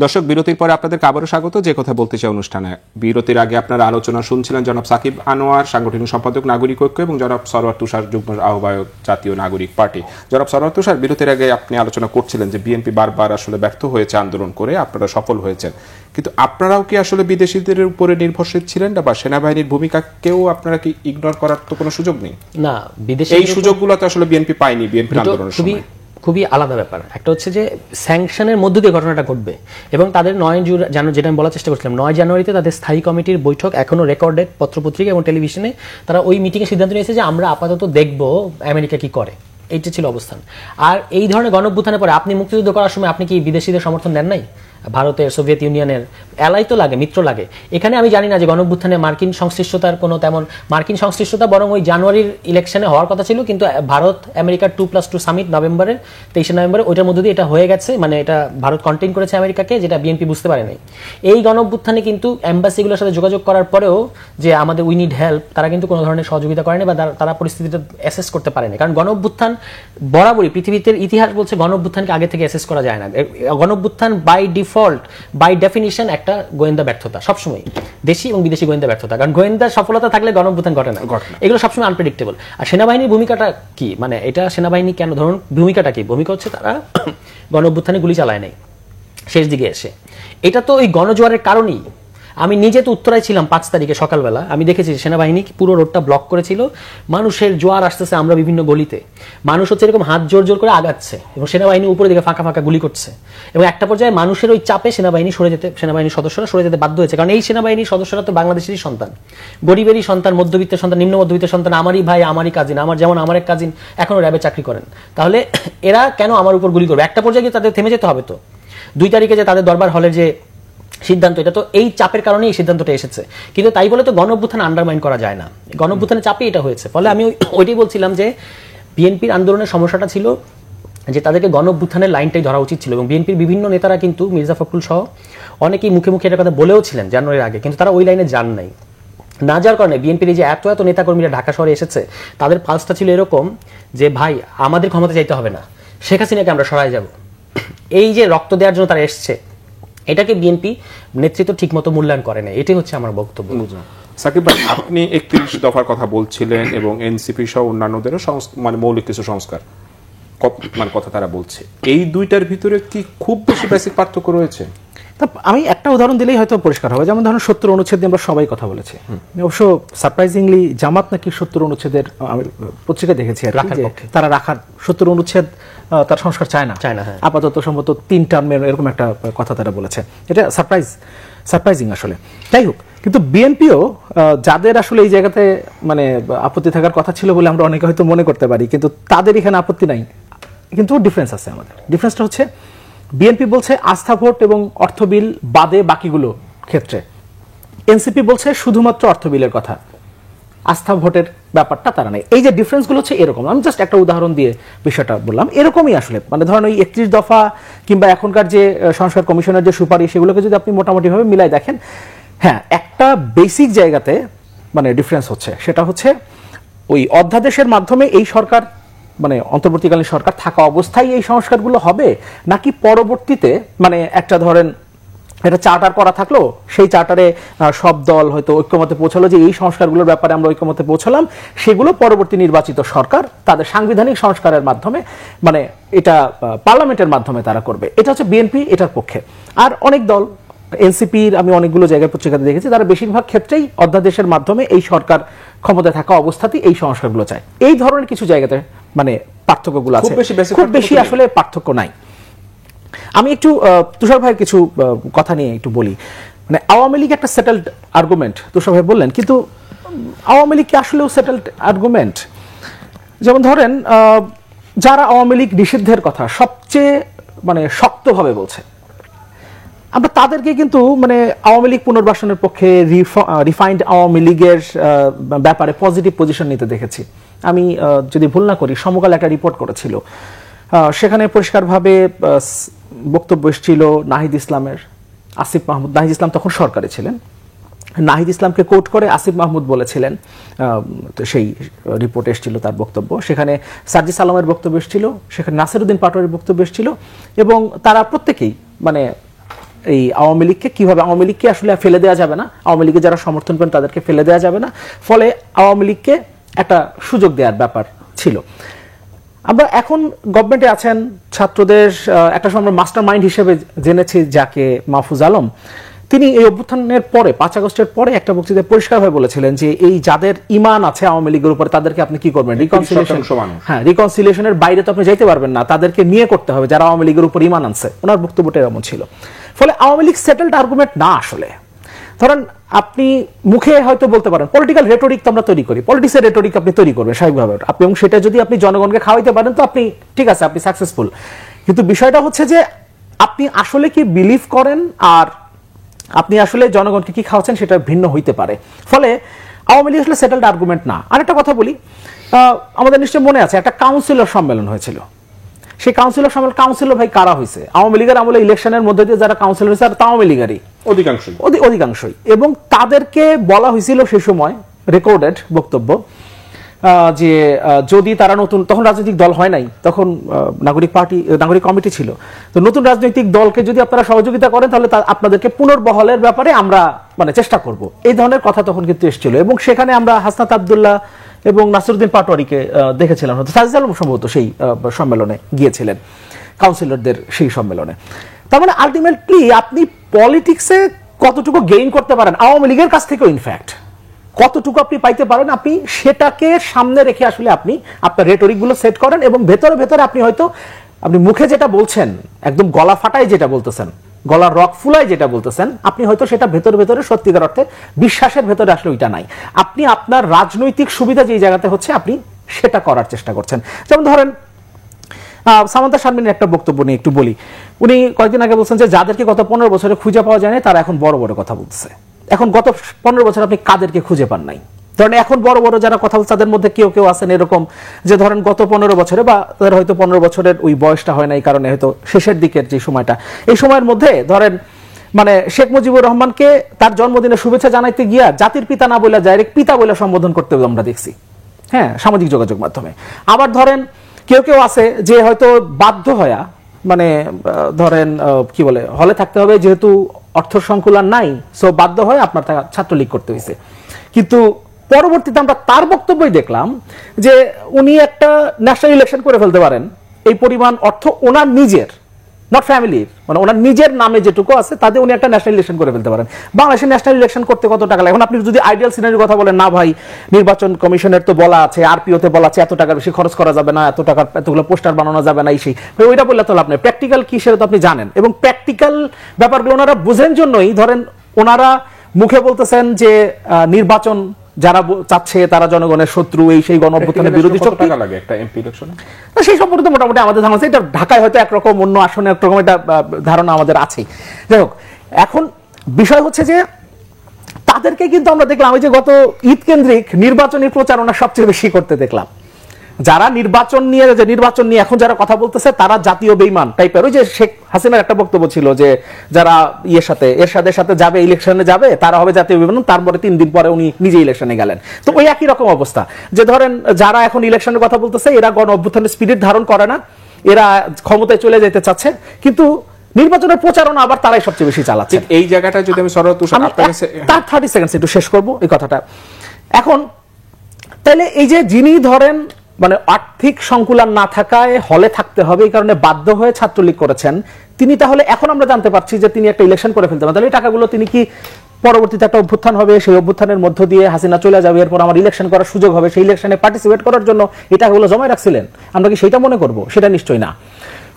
দর্শক, বিরতির পরে আপনাদেরকে আবারও স্বাগত যে কথা বলতে চাই অনুষ্ঠানে। বিরতির আগে আপনারা আলোচনা শুনছিলেন জনাব সাকিব আনোয়ার, সাংগঠনিক সম্পাদক নাগরিক ঐক্য, এবং জনাব সরওয়ার তুষার, যুগ্ম আহ্বায়ক জাতীয় নাগরিক পার্টি। জনাব সরওয়ার তুষার, বিরতির আগে আপনি আলোচনা করছিলেন যে বিএনপি বারবার আসলে ব্যর্থ হয়েছে আন্দোলন করে, আপনারা সফল হয়েছেন, কিন্তু আপনারাও কি আসলে বিদেশিদের উপরে নির্ভরশীল ছিলেন না? বা সেনাবাহিনীর ভূমিকাকেও আপনারা কি ইগনোর করার তো কোনো সুযোগ নেই? না, বিদেশি এই সুযোগগুলো তো আসলে বিএনপি পায়নি বিএনপির আন্দোলনের সময়। খুবই আলাদা ব্যাপার। একটা হচ্ছে যে স্যাংশনের মধ্য দিয়ে ঘটনাটা ঘটবে, এবং তাদের 9 জানুয়ারি, যেটা আমি বলার চেষ্টা করছিলাম, 9 জানুয়ারিতে তাদের স্থায়ী কমিটির বৈঠক এখনো রেকর্ডেড পত্রপত্রিকা এবং টেলিভিশনে। তারা ওই মিটিংয়ে সিদ্ধান্ত নিয়েছে যে আমরা আপাতত দেখব আমেরিকা কি করে, এইটা ছিল অবস্থান। আর এই ধরনের গণঅভ্যুত্থানের পরে আপনি মুক্তিযুদ্ধ করার সময় আপনি কি বিদেশিদের সমর্থন নেন নাই? ভারতের, সোভিয়েত ইউনিয়নের অ্যালাই তো লাগে, মিত্র লাগে। এখানে আমি জানি না যে গণঅভ্যুত্থানে মার্কিন সংশ্লিষ্টতার কোনো তেমন মার্কিন সংশ্লিষ্টতা, বরং ওই জানুয়ারির ইলেকশনে হওয়ার কথা ছিল, কিন্তু ভারত আমেরিকার 2+2 সামিট নভেম্বরের 23শে নভেম্বরে, ওইটার মধ্যে দিয়ে এটা হয়ে গেছে। মানে এটা ভারত কন্টেইন করেছে আমেরিকাকে, যেটা বিএনপি বুঝতে পারে নাই। এই গণঅভ্যুত্থানে কিন্তু এম্বাসিগুলোর সাথে যোগাযোগ করার পরেও যে আমাদের উই নিড হেল্প, তারা কিন্তু কোনো ধরনের সহযোগিতা করেনি, বা তারা পরিস্থিতিটা অ্যাসেস করতে পারেনি। কারণ গণঅভ্যুত্থান বরাবরই পৃথিবীতে ইতিহাস বলছে গণঅভ্যুত্থানকে আগে থেকে অ্যাসেস করা যায় না। গণঅভ্যুত্থান বাই ডিফল্ট, বাই ডেফিনিশন একটা গোয়েন্দা ব্যর্থতা, সবসময় দেশি এবং বিদেশি গোয়েন্দা ব্যর্থতা। কারণ গোয়েন্দা সফলতা থাকলে গণঅভ্যুত্থান ঘটে না, এগুলো সবসময় আনপ্রেডিক্টেবল। আর সেনাবাহিনীর ভূমিকাটা কি? মানে এটা সেনাবাহিনী কেন, ধরুন ভূমিকাটা কি? ভূমিকা হচ্ছে তারা গণঅভ্যুত্থানে গুলি চালায় নাই শেষ দিকে এসে। এটা তো ওই গণজোয়ারের কারণেই। আমি নিজে তো উত্তরায় ছিলাম 5 তারিখে সকালবেলা, আমি দেখেছি সেনাবাহিনী পুরো রোডটা ব্লক করেছিল, মানুষের জোয়ার আসতেছে, আমরা বিভিন্ন গলিতে, মানুষ হচ্ছে এরকম হাত জোর জোর করে আগাচ্ছে, এবং সেনাবাহিনী উপরে দিকে ফাঁকা ফাঁকা গুলি করছে। এবং একটা পর্যায়ে মানুষের ওই চাপে সেনাবাহিনীর সদস্যরা সরে যেতে বাধ্য হয়েছে। কারণ এই সেনাবাহিনীর সদস্যরা তো বাংলাদেশেরই সন্তান, গরিবেরই সন্তান, মধ্যবিত্তের সন্তান, নিম্ন মধ্যবিত্তের সন্তান, আমারই ভাই, আমারই কাজিন, আমার এক কাজিন এখনো র্যাবে চাকরি করেন। তাহলে এরা কেন আমার উপর গুলি করবে? একটা পর্যায়ে গিয়ে তাদের থেমে যেতে হবে। তো 2 তারিখে যে তাদের দরবার হলের যে সিদ্ধান্ত, এটা তো এই চাপের কারণে এই সিদ্ধান্তটা এসেছে, কিন্তু তাই বলে তো গণঅভ্যুত্থান আন্ডারমাইন করা যায় না। গণঅভ্যুত্থানের চাপে এটা হয়েছে। ফলে আমি ওইটাই বলছিলাম যে বিএনপির আন্দোলনের সমস্যাটা ছিল যে তাদেরকে গণঅভ্যুত্থানের লাইনটাই ধরা উচিত ছিল, এবং বিএনপির বিভিন্ন নেতারা কিন্তু মির্জা ফখরুল সহ অনেকেই মুখে মুখে এটা কথা বলেও ছিলেন জানুয়ারির আগে, কিন্তু তারা ওই লাইনে যান নাই। না যাওয়ার কারণে বিএনপির এই যে এত নেতাকর্মীরা ঢাকা শহরে এসেছে, তাদের পালসটা ছিল এরকম যে ভাই আমাদের ক্ষমতা চাইতে হবে না, শেখ হাসিনাকে আমরা সরাই যাব। এই যে রক্ত দেওয়ার জন্য তারা এসছে, এটাকে বিএনপি নেতৃত্ব ঠিকমতো মূল্যায়ন করে না। এটাই হচ্ছে আমার বক্তব্য। সাকিব ভাই, আপনি 31 দফার কথা বলছিলেন এবং এনসিপি সহ অন্যান্যদেরও মানে মৌলিক কিছু সংস্কার মানে কথা তারা বলছে, এই দুইটার ভিতরে কি খুব বেশি বেসিক পার্থক্য রয়েছে? আমি একটা উদাহরণ দিলেই হয়তো পরিষ্কার হবে। যেমন ধরুন 70 অনুচ্ছেদ নিয়ে আমরা সবাই কথা বলেছি, অবশ্য সারপ্রাইজিংলি জামাত নাকি 70 অনুচ্ছেদের, আমি পত্রিকা দেখেছি আর কি, তারা রাখার 70 অনুচ্ছেদ তার সংস্কার চায় না, আপাতত সম্ভবত 3 টার্মের এরকম একটা কথা তারা বলেছে। এটা সারপ্রাইজিং আসলে। যাই হোক, কিন্তু বিএনপিও যাদের আসলে এই জায়গাতে মানে আপত্তি থাকার কথা ছিল বলে আমরা অনেকে হয়তো মনে করতে পারি, কিন্তু তাদের এখানে আপত্তি নাই, কিন্তু ডিফারেন্স আছে আমাদের। ডিফারেন্সটা হচ্ছে বিএনপি বলছে আস্থা ভোট এবং অর্থ বিল বাদে বাকিগুলো ক্ষেত্রে এনসিপি বলছে শুধুমাত্র অর্থ বিলের কথা, আস্থা ভোটের ব্যাপারটা তারা নেই। এই যে ডিফারেন্সগুলো হচ্ছে এরকম, আমি জাস্ট একটা উদাহরণ দিয়ে বিষয়টা বললাম, এরকমই আসলে মানে ধরেন ওই 31 দফা কিংবা এখনকার যে সংস্কার কমিশনের যে সুপারিশ সেগুলোকে যদি আপনি মোটামুটিভাবে মিলাই দেখেন, হ্যাঁ একটা বেসিক জায়গাতে মানে ডিফারেন্স হচ্ছে, সেটা হচ্ছে ওই অধ্যাদেশের মাধ্যমে এই সরকার মানে অন্তর্বর্তীকালীন সরকার থাকা অবস্থায় এই সংস্কারগুলো হবে, নাকি পরবর্তীতে মানে একটা ধরেন এটা চার্টার করা থাকলো, সেই চার্টারে সব দল হয়তো ঐক্যমতে পৌঁছালো যে এই সংস্কারগুলোর ব্যাপারে আমরা ঐক্যমতে পৌঁছালাম, সেগুলো পরবর্তী নির্বাচিত সরকার তাদের সাংবিধানিক সংস্কারের মাধ্যমে মানে এটা পার্লামেন্টের মাধ্যমে তারা করবে। এটা হচ্ছে বিএনপি এটার পক্ষে। আর অনেক দল এনসিপির আমি অনেকগুলো জায়গায় পত্রিকাতে দেখেছি তারা বেশিরভাগ ক্ষেত্রেই অধ্যাদেশের মাধ্যমে এই সরকার ক্ষমতায় থাকা অবস্থাতেই এই সংস্কারগুলো চায়। এই ধরনের কিছু জায়গাতে মানে পার্থক্যগুলো আছে, খুব বেশি আসলে পার্থক্য নাই। আমি একটু তুষার ভাইয়ের কিছু কথা নিয়ে একটু বলি। মানে আওয়ামী লীগ একটা সেটেলড আর্গুমেন্ট তুষার ভাই বললেন, কিন্তু আওয়ামী লীগ কি আসলেও সেটেলড আর্গুমেন্ট? যেমন ধরেন যারা আওয়ামী লীগ নিষিদ্ধের কথা সবচেয়ে মানে শক্তভাবে বলছে, আমরা তাদেরকে কিন্তু মানে আওয়ামী লীগ পুনর্বাসনের পক্ষে রিফাইন্ড আওয়ামী লীগের ব্যাপারে পজিটিভ পজিশন নিতে দেখেছি। আমি যদি ভুল না করি সমকাল একটা রিপোর্ট করেছিল, সেখানে পরিষ্কারভাবে বক্তব্য এসেছিল নাহিদ ইসলামের, আসিফ মাহমুদ, নাহিদ ইসলাম তখন সরকারে ছিলেন, নাহিদ ইসলামকে কোট করে আসিফ মাহমুদ বলেছিলেন, সেই রিপোর্ট এসেছিল তার বক্তব্য, সেখানে সার্জিস আলমের বক্তব্য এসেছিল, সেখানে নাসিরউদ্দিন পাটোয়ারির বক্তব্য এসেছিল, এবং তারা প্রত্যেকেই মানে এই আওয়ামী লীগকে কিভাবে আওয়ামী লীগকে আসলে ফেলে দেওয়া যাবে না, আওয়ামী লীগকে যারা সমর্থন করেন তাদেরকে ফেলে দেওয়া যাবে না, ফলে আওয়ামী লীগকে একটা সুযোগ দেওয়ার ব্যাপার ছিল। আমরা এখন গভর্নমেন্টে আছেন ছাত্রদের একটা সময় মাস্টার মাইন্ড হিসেবে জেনেছি যাকে মাহফুজ আলম, তিনি এই অভ্যুত্থানের পরে 5 আগস্টের পরে একটা বক্তৃতায় পরিষ্কারভাবে বলেছিলেন যে এই যাদের ঈমান আছে আওয়ামী লীগের উপরে তাদেরকে আপনি কি করবেন, রিকনসিলিয়েশন, হ্যাঁ রিকনসিলিয়েশনের বাইরে তো আপনি যাইতে পারবেন না, তাদেরকে নিয়ে করতে হবে যারা আওয়ামী লীগের উপর ঈমান আনছে। ওনার বক্তব্যটা এমন ছিল। ফলে আওয়ামী লীগ সেটেলড আর্গুমেন্ট না আসলে। ধরেন আপনি মুখে হয়তো বলতে পারেন, পলিটিক্যাল রেটোরিক তো আমরা তৈরি করি, পলিটিক্সের রেটোরিক আপনি তৈরি করবেন স্বাভাবিকভাবে আপনি, এবং সেটা যদি আপনি জনগণকে খাওয়াইতে পারেন তো আপনি ঠিক আছে, আপনি সাকসেসফুল। কিন্তু বিষয়টা হচ্ছে যে আপনি আসলে কি বিলিভ করেন আর আপনি আসলে জনগণকে কি খাওয়াচ্ছেন সেটা ভিন্ন হইতে পারে। ফলে আওয়ামী লীগ আসলে সেটেলড আর্গুমেন্ট না। আরেকটা কথা বলি, আমাদের নিশ্চয় মনে আছে একটা কাউন্সিলর সম্মেলন হয়েছিল, সেই কাউন্সিলর সম্মেলন কাউন্সিলর ভাই কারা হয়েছে, আওয়ামী লীগের আমলে ইলেকশনের মধ্যে দিয়ে যারা কাউন্সিলর হয়েছে তারা আওয়ামী লীগেরই অধিকাংশই, এবং তাদেরকে বলা হয়েছিল সেই সময় রেকর্ডেড বক্তব্য যে যদি তারা নতুন, তখন রাজনৈতিক দল হয় নাই, তখন নাগরিক কমিটি ছিল, তো নতুন রাজনৈতিক দলকে যদি আপনারা সহযোগিতা করেন তাহলে আপনাদেরকে পুনর্বহালের ব্যাপারে আমরা মানে চেষ্টা করব, এই ধরনের কথা তখন কিন্তু এসেছিল। এবং সেখানে আমরা হাসনাত আব্দুল্লাহ এবং নাসিরউদ্দিন পাটোয়ারিকে দেখেছিলাম, সাজিদ আলম সম্ভবত সেই সম্মেলনে গিয়েছিলেন, কাউন্সিলরদের সেই সম্মেলনে। তার মানে আলটিমেটলি আপনি পলিটিক্সে কতটুকু গেইন করতে পারেন আওয়ামী লীগের কাছ থেকেও ইনফ্যাক্ট কতটুকু আপনি পাইতে পারেন, আপনি সেটাকে সামনে রেখে আসলে আপনি আপনার রেটরিক গুলো সেট করেন, এবং ভেতরে ভেতরে আপনি হয়তো আপনি মুখে যেটা বলছেন একদম গলা ফাটায় যেটা বলতেছেন, গলার রক ফুলায় যেটা বলতেছেন, আপনি হয়তো সেটা ভেতরে ভেতরে সত্যিকার অর্থে বিশ্বাসের ভেতরে আসলে ওইটা নাই, আপনি আপনার রাজনৈতিক সুবিধা যেই জায়গাতে হচ্ছে আপনি সেটা করার চেষ্টা করছেন। যেমন ধরেন সামান্তা শারমিনের একটা বক্তব্য নিয়ে একটু বলি, উনি কয়েকদিন আগে বলছেন যে যাদেরকে গত 15 বছরে খুঁজে পাওয়া যায় না তারা এখন বড় বড় কথা বলছে। এখন গত 15 বছর আপনি কাদেরকে খুঁজে পান নাই? ধরেন এখন বড় বড় যারা কথা বলছে তাদের মধ্যে কেউ কেউ আছেন এরকম যে ধরেন গত 15 বছরে বা তাদের হয়তো 15 বছরের ওই বয়সটা হয় না, এই কারণে হয়তো শেষের দিকের যে সময়টা, এই সময়ের মধ্যে ধরেন মানে শেখ মুজিবুর রহমানকে তার জন্মদিনে শুভেচ্ছা জানাইতে গিয়া জাতির পিতা না বলে ডাইরেক্ট পিতা বলে সম্বোধন করতে আমরা দেখছি, হ্যাঁ, সামাজিক যোগাযোগ মাধ্যমে। আবার ধরেন কেউ কেউ আছে যে হয়তো বাধ্য হয়া মানে ধরেন কি বলে হলে থাকতে হবে যেহেতু অর্থ সংকুলন নাই, সো বাধ্য হয়ে আপনার ছাত্রলীগ করতে হয়েছে। কিন্তু পরবর্তীতে আমরা তার বক্তব্যই দেখলাম যে উনি একটা ন্যাশনাল ইলেকশন করে ফেলতে পারেন, এই পরিমাণ অর্থ ওনার নিজের, নট ফ্যামিলির, মানে ওনার নিজের নামে যেটুকু আছে তাতে উনি একটা ন্যাশনাল ইলেকশন করে ফেলতে পারেন। বাংলাদেশের ন্যাশনাল ইলেকশন করতে কত টাকা লাগে? এখন আপনি যদি আইডিয়াল সিনারির কথা বলেন, না ভাই নির্বাচন কমিশনের তো বলা আছে, আরপিওতে বলা আছে এত টাকার বেশি খরচ করা যাবে না, এত টাকার এতগুলো পোস্টার বানানো যাবে না, এই সেই ওইটা বললে তো লাভ নেই। প্র্যাকটিক্যাল কি সেটা তো আপনি জানেন, এবং প্র্যাকটিক্যাল ব্যাপারগুলো ওনারা বুঝেন জন্যই ধরেন ওনারা মুখে বলতেছেন যে নির্বাচন যারা চাচ্ছে তারা জনগণের শত্রু, এই সেই গণ অভ্যুত্থানের বিরোধী শক্তি। সেই সম্পর্কে মোটামুটি আমাদের ধারণা আছে, এটা ঢাকায় হয়তো একরকম, অন্য আসনে একরকম, এটা ধারণা আমাদের আছে। যাই হোক, এখন বিষয় হচ্ছে যে তাদেরকে কিন্তু আমরা দেখলাম ওই যে গত ঈদ কেন্দ্রিক নির্বাচনী প্রচারণা সবচেয়ে বেশি করতে দেখলাম। যারা নির্বাচন নিয়ে এখন যারা কথা বলতেছে তারা জাতীয় বেঈমান টাইপের। ওই যে শেখ হাসিনার একটা বক্তব্য ছিল যে যারা এরশাদের সাথে যাবে, ইলেকশনে যাবে, তারা হবে জাতীয় বেঈমান, তারপরে 3 দিন পরে উনি নিজে ইলেকশনে গেলেন। তো ওই একই রকম অবস্থা, যে ধরেন যারা এখন ইলেকশনের কথা বলতেছে এরা গণ অভ্যুত্থানের স্পিরিট ধারণ করে না, এরা ক্ষমতায় চলে যেতে চাচ্ছে, কিন্তু নির্বাচনের প্রচারণা আবার তারাই সবচেয়ে বেশি চালাচ্ছে। এই জায়গাটা যদি আমি আপনার কাছে 30 সেকেন্ড একটু শেষ করব এই কথাটা। এখন তাহলে এই যে যিনি ধরেন মানে আর্থিক সংকুলান না থাকায় হলে থাকতে হবে, এই কারণে বাধ্য হয়ে ছাত্রলীগ করেছেন, তিনি তাহলে এখন আমরা জানতে পারছি যে তিনি একটা ইলেকশন করে ফেলতে পারেন, তাহলে এই টাকাগুলো তিনি কি পরবর্তীতে একটা অভ্যুত্থান হবে, সেই অভ্যুত্থানের মধ্য দিয়ে হাসিনা চলে যাবে, এরপর আমার ইলেকশন করার সুযোগ হবে, সেই ইলেকশনে পার্টিসিপেট করার জন্য এই টাকাগুলো জমায় রাখছিলেন, আমরা কি সেটা মনে করব? সেটা নিশ্চয়ই না।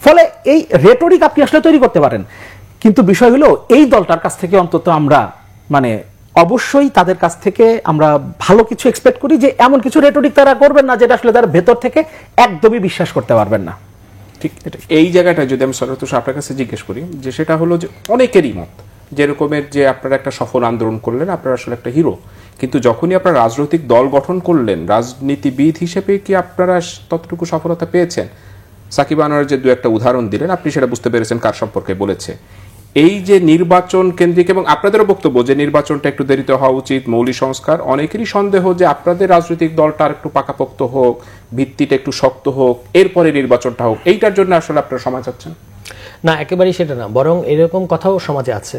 ফলে এই রেটরিক আপনি আসলে তৈরি করতে পারেন, কিন্তু বিষয় হলো এই দলটার কাছ থেকে অন্তত আমরা মানে অবশ্যই তাদের কাছ থেকে আমরা ভালো কিছু এক্সপেক্ট করি, যে এমন কিছু রেটরিক তারা করবেন না যেটা আসলে তারা ভেতর থেকে একদমই বিশ্বাস করতে পারবেন না। ঠিক এই জায়গাটা যদি আমি সরতুষ আপনার কাছে জিজ্ঞেস করি, যে সেটা হলো যে অনেকেরই মত যেরকমের যে আপনারা একটা সফল আন্দোলন করলেন, আপনারা আসলে একটা হিরো, কিন্তু যখনই আপনারা রাজনৈতিক দল গঠন করলেন, রাজনীতিবিদ হিসেবে কি আপনারা ততটুকু সফলতা পেয়েছেন? সাকিব আনোয়ারের যে 2-1টা উদাহরণ দিলেন, আপনি সেটা বুঝতে পেরেছেন কার সম্পর্কে বলেছে। এই যে নির্বাচন কেন্দ্রিক এবং আপনাদেরও বক্তব্য যে নির্বাচনটা একটু দেরিতে হওয়া উচিত, মৌলিক সংস্কার, অনেকেরই সন্দেহ যে আপনাদের রাজনৈতিক দলটা আর একটু পাকাপোক্ত হোক, ভিত্তিটা একটু শক্ত হোক, এরপরে নির্বাচনটা হোক, এইটার জন্য আসলে আপনারা সমাজ চাচ্ছেন না? একেবারেই সেটা না, বরং এরকম কথাও সমাজে আছে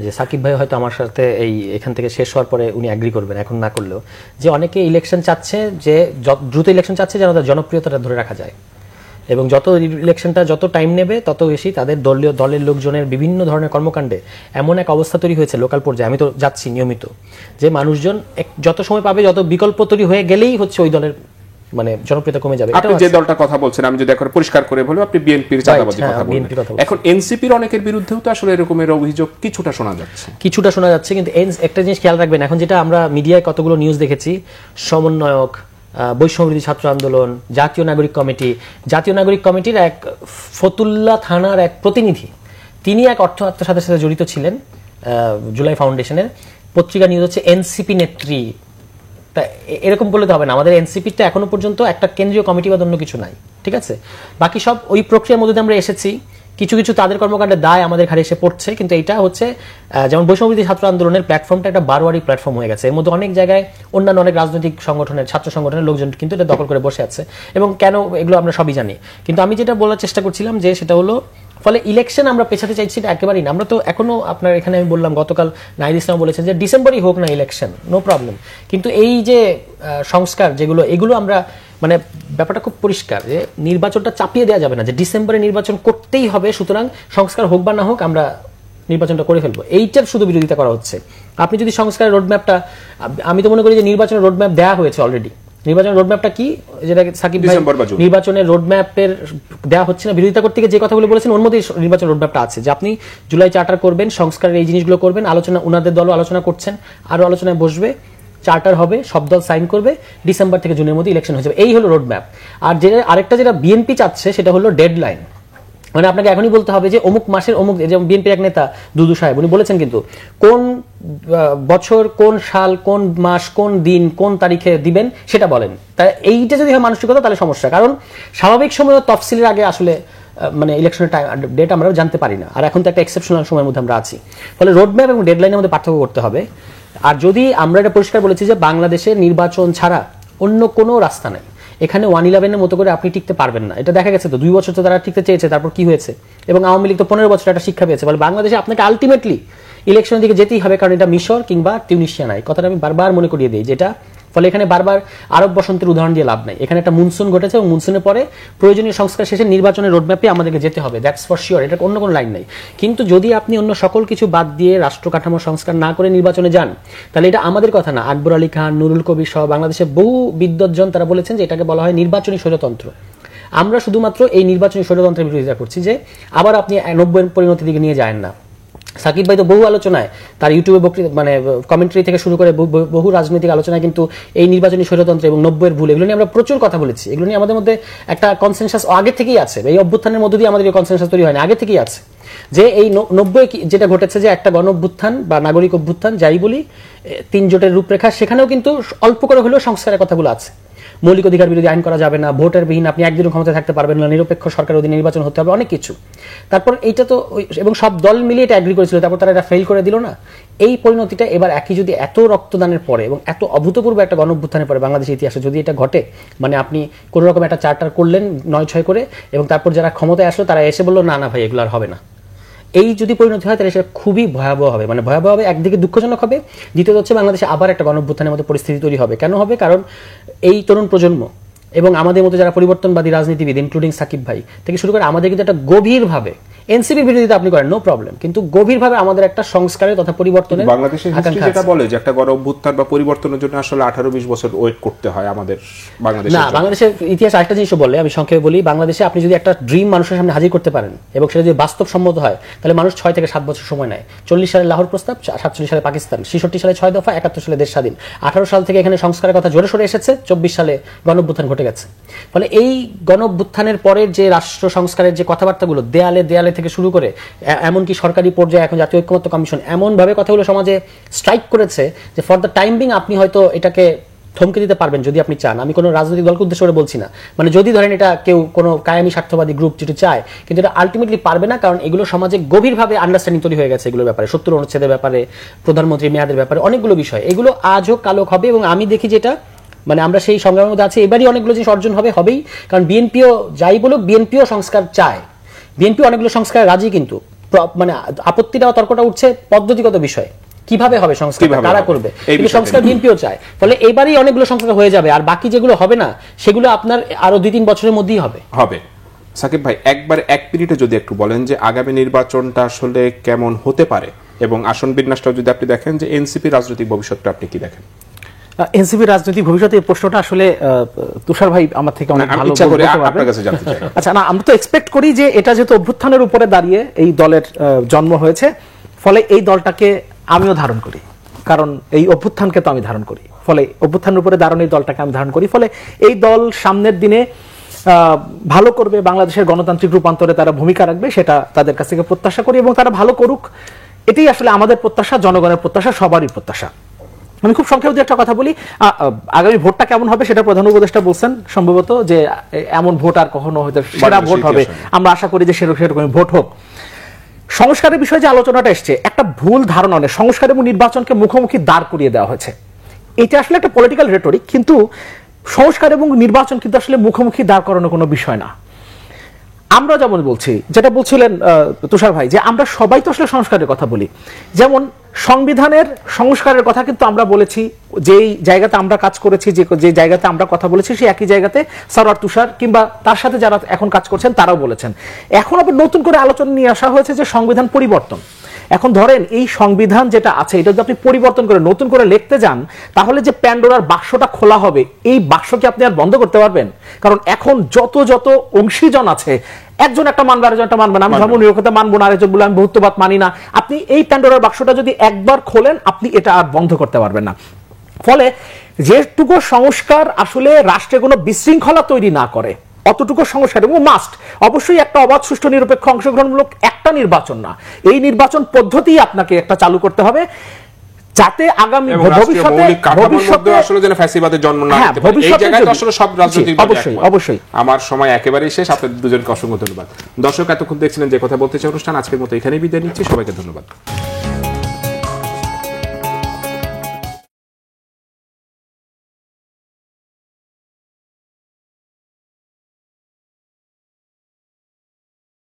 যে সাকিব ভাই হয়তো আমার সাথে এখান থেকে শেষ হওয়ার পরে উনি অ্যাগ্রি করবেন, এখন না করলেও, যে অনেকে ইলেকশন চাচ্ছে, যে দ্রুত ইলেকশন চাচ্ছে যেন তার জনপ্রিয়তাটা ধরে রাখা যায়, এবং যত ইলেকশনটা যত টাইম নেবে তত বেশি তাদের দলের লোকজনের বিভিন্ন ধরনের কর্মকাণ্ডে এমন এক অবস্থা তৈরি হয়েছে লোকাল পর্যায়ে, আমি তো যাচ্ছি নিয়মিত, যে মানুষজন যত সময় পাবে, যত বিকল্প তৈরি হয়ে গেলেই হচ্ছে ওই দলের মানে জনপ্রিয়তা কমে যাবে। আপনি যে দলটার কথা বলছেন, আমি যদি একবার পরিষ্কার করে বলি, আপনি বিএনপির চাঁদাবাজির কথা বলছেন। এখন এনসিপির অনেকের বিরুদ্ধেও তো আসলে এরকমের অভিযোগ কিছুটা শোনা যাচ্ছে, কিন্তু একটা জিনিস খেয়াল রাখবেন, এখন যেটা আমরা মিডিয়ায় কতগুলো নিউজ দেখেছি, সমন্বয়ক, বৈষম্যবিরোধী ছাত্র আন্দোলন, জাতীয় নাগরিক কমিটির এক ফতুল্লা থানার এক প্রতিনিধি, তিনি এক অর্থ আত্মসাতের সাথে জড়িত ছিলেন জুলাই ফাউন্ডেশনের, পত্রিকা নিউজ হচ্ছে এনসিপি নেত্রী। তা এরকম বললে তো হবে না, আমাদের এনসিপিটা এখনো পর্যন্ত একটা কেন্দ্রীয় কমিটি বা অন্য কিছু নাই, ঠিক আছে? বাকি সব ওই প্রক্রিয়ার মধ্যে আমরা এসেছি, কিছু কিছু তাদের কর্মকাণ্ডের দায় আমাদের ঘাড়ে এসে পড়ছে, কিন্তু এটা হচ্ছে যেমন বৈষম্যবিরোধী ছাত্র আন্দোলনের প্ল্যাটফর্মটা একটা বারোয়ারি প্ল্যাটফর্ম হয়ে গেছে, এর মধ্যে অনেক জায়গায় অন্যান্য অনেক রাজনৈতিক সংগঠনের, ছাত্র সংগঠনের লোকজন কিন্তু এটা দখল করে বসে আছে, এবং কেন এগুলো আমরা সবই জানি। কিন্তু আমি যেটা বলার চেষ্টা করছিলাম যে সেটা হলো, ফলে ইলেকশন আমরা পেছাতে চাইছি এটা একেবারেই না। আমরা তো এখনো আপনার এখানে আমি বললাম, গতকাল নাহিদ ইসলাম বলেছেন যে ডিসেম্বরই হোক না ইলেকশন, নো প্রবলেম, কিন্তু এই যে সংস্কার যেগুলো, এগুলো আমরা মানে ব্যাপারটা খুব পরিষ্কার যে নির্বাচনটা চাপিয়ে দেওয়া যাবে না, যে ডিসেম্বরে নির্বাচন করতেই হবে, সুতরাং সংস্কার হোক বা না হোক আমরা নির্বাচনটা করে ফেলবো, এইটার শুধু বিরোধিতা করা হচ্ছে। আপনি যদি সংস্কারের রোডম্যাপটা, আমি তো মনে করি যে নির্বাচনের রোডম্যাপ দেওয়া হয়েছে অলরেডি। নির্বাচনের রোডম্যাপটা কি, যেটা সাকিব ভাই নির্বাচনের রোডম্যাপের দেওয়া হচ্ছে না, বিরোধিতা করতে গিয়ে যে কথাগুলো বলেছেন ওর মধ্যে নির্বাচন রোডম্যাপটা আছে, যে আপনি জুলাই চার্টার করবেন, সংস্কারের এই জিনিসগুলো করবেন, আলোচনা, উনাদের দলও আলোচনা করছেন, আরো আলোচনায় বসবে, চার্টার হবে, সব দল সাইন করবে, ডিসেম্বর থেকে জুনের মধ্যে ইলেকশন হয়ে যাবে, এই হলো রোডম্যাপ। আর আরেকটা যেটা বিএনপি চাচ্ছে সেটা হলো ডেডলাইন, মানে আপনাকে এখনই বলতে হবে যে অমুক মাসের অমুক, যেমন বিএনপির এক নেতা দুদু সাহেব উনি বলেছেন কিন্তু কোন বছর, কোন সাল, কোন মাস, কোন দিন, কোন তারিখে দিবেন সেটা বলেন। তাই এইটা যদি হয় মানসিকতা, তাহলে সমস্যা, কারণ স্বাভাবিক সময় তফসিলের আগে আসলে মানে ইলেকশনের ডেট আমরা জানতে পারি না, আর এখন তো একটা এক্সেপশনাল সময়ের মধ্যে আমরা আছি, ফলে রোডম্যাপ এবং ডেডলাইনের মধ্যে পার্থক্য করতে হবে। আর যদি আমরা এটা পরিষ্কার বলেছি যে বাংলাদেশে নির্বাচন ছাড়া অন্য কোনো রাস্তা নেই, এখানে 111-এর মতো করে আপনি টিকতে পারবেন না, এটা দেখা গেছে তো 2 বছর তো তারা টিকতে চেয়েছে, তারপর কি হয়েছে, এবং আওয়ামী লীগ তো 15 বছর একটা শিক্ষা পেয়েছে। বলে বাংলাদেশে আপনাকে আলটিমেটলি ইলেকশনের দিকে যেতেই হবে, কারণ এটা মিশর কিংবা টিউনিশিয়া নাই, কথাটা আমি বারবার মনে করিয়ে দিই যেটা, ফলে এখানে বারবার আরব বসন্তের উদাহরণ দিয়ে লাভ নাই, এখানে একটা মনসুন ঘটেছে এবং মনসুনের পরে প্রয়োজনীয় সংস্কার শেষে নির্বাচনের রোডম্যাপে আমাদেরকে যেতে হবে, দ্যাটস ফর শিওর, এটা অন্য কোনো লাইন নাই। কিন্তু যদি আপনি অন্য সকল কিছু বাদ দিয়ে রাষ্ট্র কাঠামো সংস্কার না করে নির্বাচনে যান, তাহলে এটা আমাদের কথা না, আকবর আলী খান, নুরুল কবির সহ বাংলাদেশের বহু বিদ্বজ্জন তারা বলেছেন যে এটাকে বলা হয় নির্বাচনী স্বৈরতন্ত্র। আমরা শুধুমাত্র এই নির্বাচনী স্বৈরতন্ত্রের বিরোধিতা করছি, যে আবার আপনি 90-এর পরিণতির দিকে নিয়ে যায় না। সাকিব ভাই তো বহু আলোচনায় তার ইউটিউবে বক্তৃতা মানে কমেন্ট্রি থেকে শুরু করে বহু রাজনৈতিক আলোচনায় কিন্তু এই নির্বাচনী স্বৈরতন্ত্র এবং 90-এর ভুল এগুলো নিয়ে আমরা প্রচুর কথা বলেছি। এগুলো নিয়ে আমাদের মধ্যে একটা কনসেনসাস আগে থেকেই আছে, এই অভ্যুত্থানের মধ্য দিয়ে আমাদের এই কনসেনসাস তৈরি হয়নি, আগে থেকেই আছে যে এই 90 যেটা ঘটেছে যে একটা গণ অভ্যুত্থান বা নাগরিক অভ্যুত্থান যাই বলি, 3 জোটের রূপরেখা, সেখানেও কিন্তু অল্প করে হলেও সংস্কারের কথাগুলো আছে। মৌলিক অধিকার বিরোধী আইন করা যাবে না, ভোটের বিহীন আপনি একদিনও ক্ষমতায় থাকতে পারবেন না, নিরপেক্ষ সরকারের অধীনে নির্বাচন হতে হবে, অনেক কিছু। তারপর এইটা তো এবং সব দল মিলিয়ে এটা এগ্রি করেছিল, তারপর তারা এটা ফেল করে দিল না। এই পরিণতিটা এবার একই যদি এত রক্তদানের পরে এবং এত অভূতপূর্ব একটা গণঅভ্যুত্থানের পরে বাংলাদেশের ইতিহাসে যদি এটা ঘটে, মানে আপনি কোনো রকম একটা চার্টার করলেন 9-6 করে, এবং তারপর যারা ক্ষমতায় আসলো তারা এসে বললো না না ভাই এগুলো আর হবে না, এই যদি পরিণতি হয় তাহলে সেটা খুবই ভয়াবহ হবে। মানে ভয়াবহ হবে, একদিকে দুঃখজনক হবে, দ্বিতীয়ত হচ্ছে বাংলাদেশে আবার একটা গণঅভ্যুত্থানের মতো পরিস্থিতি তৈরি হবে। কেন হবে? কারণ এই তরুণ প্রজন্ম এবং আমাদের মতো যারা পরিবর্তনবাদী রাজনীতিবিদ ইনক্লুডিং সাকিব ভাই থেকে শুরু করে আমাদের কিন্তু একটা গভীরভাবে এনসিপি বিরোধিতা আপনি করেন নো প্রবলেম, কিন্তু গভীরভাবে আমাদের একটা সংস্কারের তথা পরিবর্তনের বাংলাদেশের হিস্ট্রি যেটা বলে যে একটা গণ অভ্যুত্থান বা পরিবর্তনের জন্য আসলে 18-20 বছর ওয়েট করতে হয় আমাদের বাংলাদেশে। না, বাংলাদেশের ইতিহাস আরেকটা জিনিস বলে, আমি সংক্ষেপে বলি, বাংলাদেশে আপনি যদি একটা ড্রিম মানুষের সামনে হাজির করতে পারেন এবং সেটা যদি বাস্তবসম্মত হয় তাহলে মানুষ 6 থেকে 7 বছর সময় নেয়। 40 সালে লাহোর প্রস্তাব, 47 সালে পাকিস্তান, 66 সালে 6 দফা, 71 সালে দেশ স্বাধীন, 18 সাল থেকে এখানে সংস্কারের কথা জোরে সোরে এসেছে, 24 সালে গণঅভ্যুত্থান ঘটে গেছে। ফলে এই গণঅভ্যুত্থানের পরের যে রাষ্ট্র সংস্কারের যে কথাবার্তাগুলো দেয়ালে দেয়ালে থেকে শুরু করে এমনকি সরকারি পর্যায়ে এখন জাতীয় ঐক্যমত্য কমিশন এমনভাবে কথাগুলো সমাজে স্ট্রাইক করেছে যে ফর দ্য টাইম বিং আপনি হয়তো এটাকে থমকে দিতে পারবেন যদি আপনি চান। আমি কোনো রাজনৈতিক দলকে উদ্দেশ্য করে বলছি না, মানে যদি ধরেন এটা কেউ কোনো কায়ামি স্বার্থবাদী গ্রুপ যেটা চায়, কিন্তু এটা আলটিমেটলি পারবে না, কারণ এগুলো সমাজে গভীরভাবে আন্ডারস্ট্যান্ডিং তৈরি হয়ে গেছে এগুলোর ব্যাপারে, 70 অনুচ্ছেদের ব্যাপারে, প্রধানমন্ত্রী মেয়াদের ব্যাপারে, অনেকগুলো বিষয় এগুলো আজও কালো হবে। এবং আমি দেখি যেটা মানে আমরা সেই সংগ্রামের মধ্যে আছি, এবারই অনেকগুলো জিনিস অর্জন হবেই, কারণ বিএনপিও যাই বলুক বিএনপিও সংস্কার চায়, বিএনপি অনেকগুলো সংস্কার রাজি, কিন্তু মানে আপত্তিটা তর্কটা উঠছে পদ্ধতিগত বিষয়, কিভাবে হবে সংস্কার, কারা করবে, কিন্তু সংস্কার বিএনপিও চায়। ফলে এবারই অনেকগুলো সংস্কার হয়ে যাবে, আর বাকি যেগুলো হবে না সেগুলো আপনার আরো 2-3 বছরের মধ্যেই হবে। সাকিব ভাই, একবার 1 মিনিটে যদি একটু বলেন যে আগামী নির্বাচনটা আসলে কেমন হতে পারে এবং আসন বিন্যাসটা যদি আপনি দেখেন যে এনসিপি রাজনৈতিক ভবিষ্যৎটা আপনি কি দেখেন? এনসিপি রাজনৈতিক ভবিষ্যতে এই প্রশ্নটা আসলে তুষার ভাই আমার থেকে অনেক ভালো আপনার কাছে জানতে চাই। আচ্ছা, না আমরা তো এক্সপেক্ট করি যে এটা যেহেতু অভ্যুত্থানের উপরে দাঁড়িয়ে এই দলের জন্ম হয়েছে, ফলে এই দলটাকে আমিও ধারণ করি, কারণ এই অভ্যুত্থানকে তো আমি ধারণ করি, ফলে অভ্যুত্থানের উপরে দাঁড়ানো এই দলটাকে আমি ধারণ করি, ফলে এই দল সামনের দিনে ভালো করবে, বাংলাদেশের গণতান্ত্রিক রূপান্তরে তারা ভূমিকা রাখবে, সেটা তাদের কাছ থেকে প্রত্যাশা করি, এবং তারা ভালো করুক, এটাই আসলে আমাদের প্রত্যাশা, জনগণের প্রত্যাশা, সবারই প্রত্যাশা। আমি খুব সংক্ষেপে একটা কথা বলি, আগামী ভোটটা কেমন হবে সেটা প্রধান উপদেষ্টা বলছেন সম্ভবত যে এমন ভোট আর কখনো হয়তো সেরা ভোট হবে, আমরা আশা করি যে সেরকম ভোট হোক। সংস্কারের বিষয়ে যে আলোচনাটা এসছে, একটা ভুল ধারণা নেই, সংস্কার এবং নির্বাচনকে মুখোমুখি দাঁড় করিয়ে দেওয়া হয়েছে, এটা আসলে একটা পলিটিক্যাল রেটরিক, কিন্তু সংস্কার এবং নির্বাচন কিন্তু আসলে মুখোমুখি দাঁড় করানোর কোনো বিষয় না। আমরা যেমন বলছি, যেটা বলছিলেন তুষার ভাই, যে আমরা সবাই তো আসলে সংস্কারের কথা বলি, যেমন সংবিধানের সংস্কারের কথা কিন্তু আমরা বলেছি, যেই জায়গাতে আমরা কাজ করেছি, যে জায়গাতে আমরা কথা বলেছি, সেই একই জায়গাতে সরওয়ার তুষার কিংবা তার সাথে যারা এখন কাজ করছেন তারাও বলেছেন। এখন আবার নতুন করে আলোচনা নিয়ে আসা হয়েছে যে সংবিধান পরিবর্তন। এখন ধরেন এই সংবিধান যেটা আছে এটা যদি আপনি পরিবর্তন করে নতুন করে লিখতে যান, তাহলে যে প্যান্ডোরার বাক্সটা খোলা হবে, এই বাক্সকে আপনি আর বন্ধ করতে পারবেন? কারণ এখন যত অংশীজন আছে, একজন একটা মানবে, আরেকজন একটা মানবে না, আমি ধর্ম নিরপেক্ষতা মানবো না, আরেকজন বলে আমি বহুত্ববাদ মানি না, আপনি এই প্যান্ডোরার বাক্সটা যদি একবার খোলেন আপনি এটা আর বন্ধ করতে পারবেন না। ফলে যেটুকু সংস্কার আসলে রাষ্ট্রে কোনো বিশৃঙ্খলা তৈরি না করে, অতটুকু সংস্কার, এবং মাস্ট অবশ্যই একটা অবাধ, সুষ্ঠু, নিরপেক্ষ, অংশগ্রহণমূলক একটা নির্বাচন না, এই নির্বাচন পদ্ধতি আপনাকে একটা চালু করতে হবে, যাতে আগামী ভবিষ্যতে আসলে যেন ফ্যাসিবাদের জন্ম না হতে পারে। এই জায়গায় আসলে সব রাজনৈতিক দল অবশ্যই। আমার সময় একেবারেই শেষ, আপনাদের দুজনকে অসংখ্য ধন্যবাদ। দর্শক, এতক্ষণ দেখছিলেন যে কথা বলতে চাই অনুষ্ঠান, আজকের মতো এখানেই বিদায় নিচ্ছি, সবাইকে ধন্যবাদ।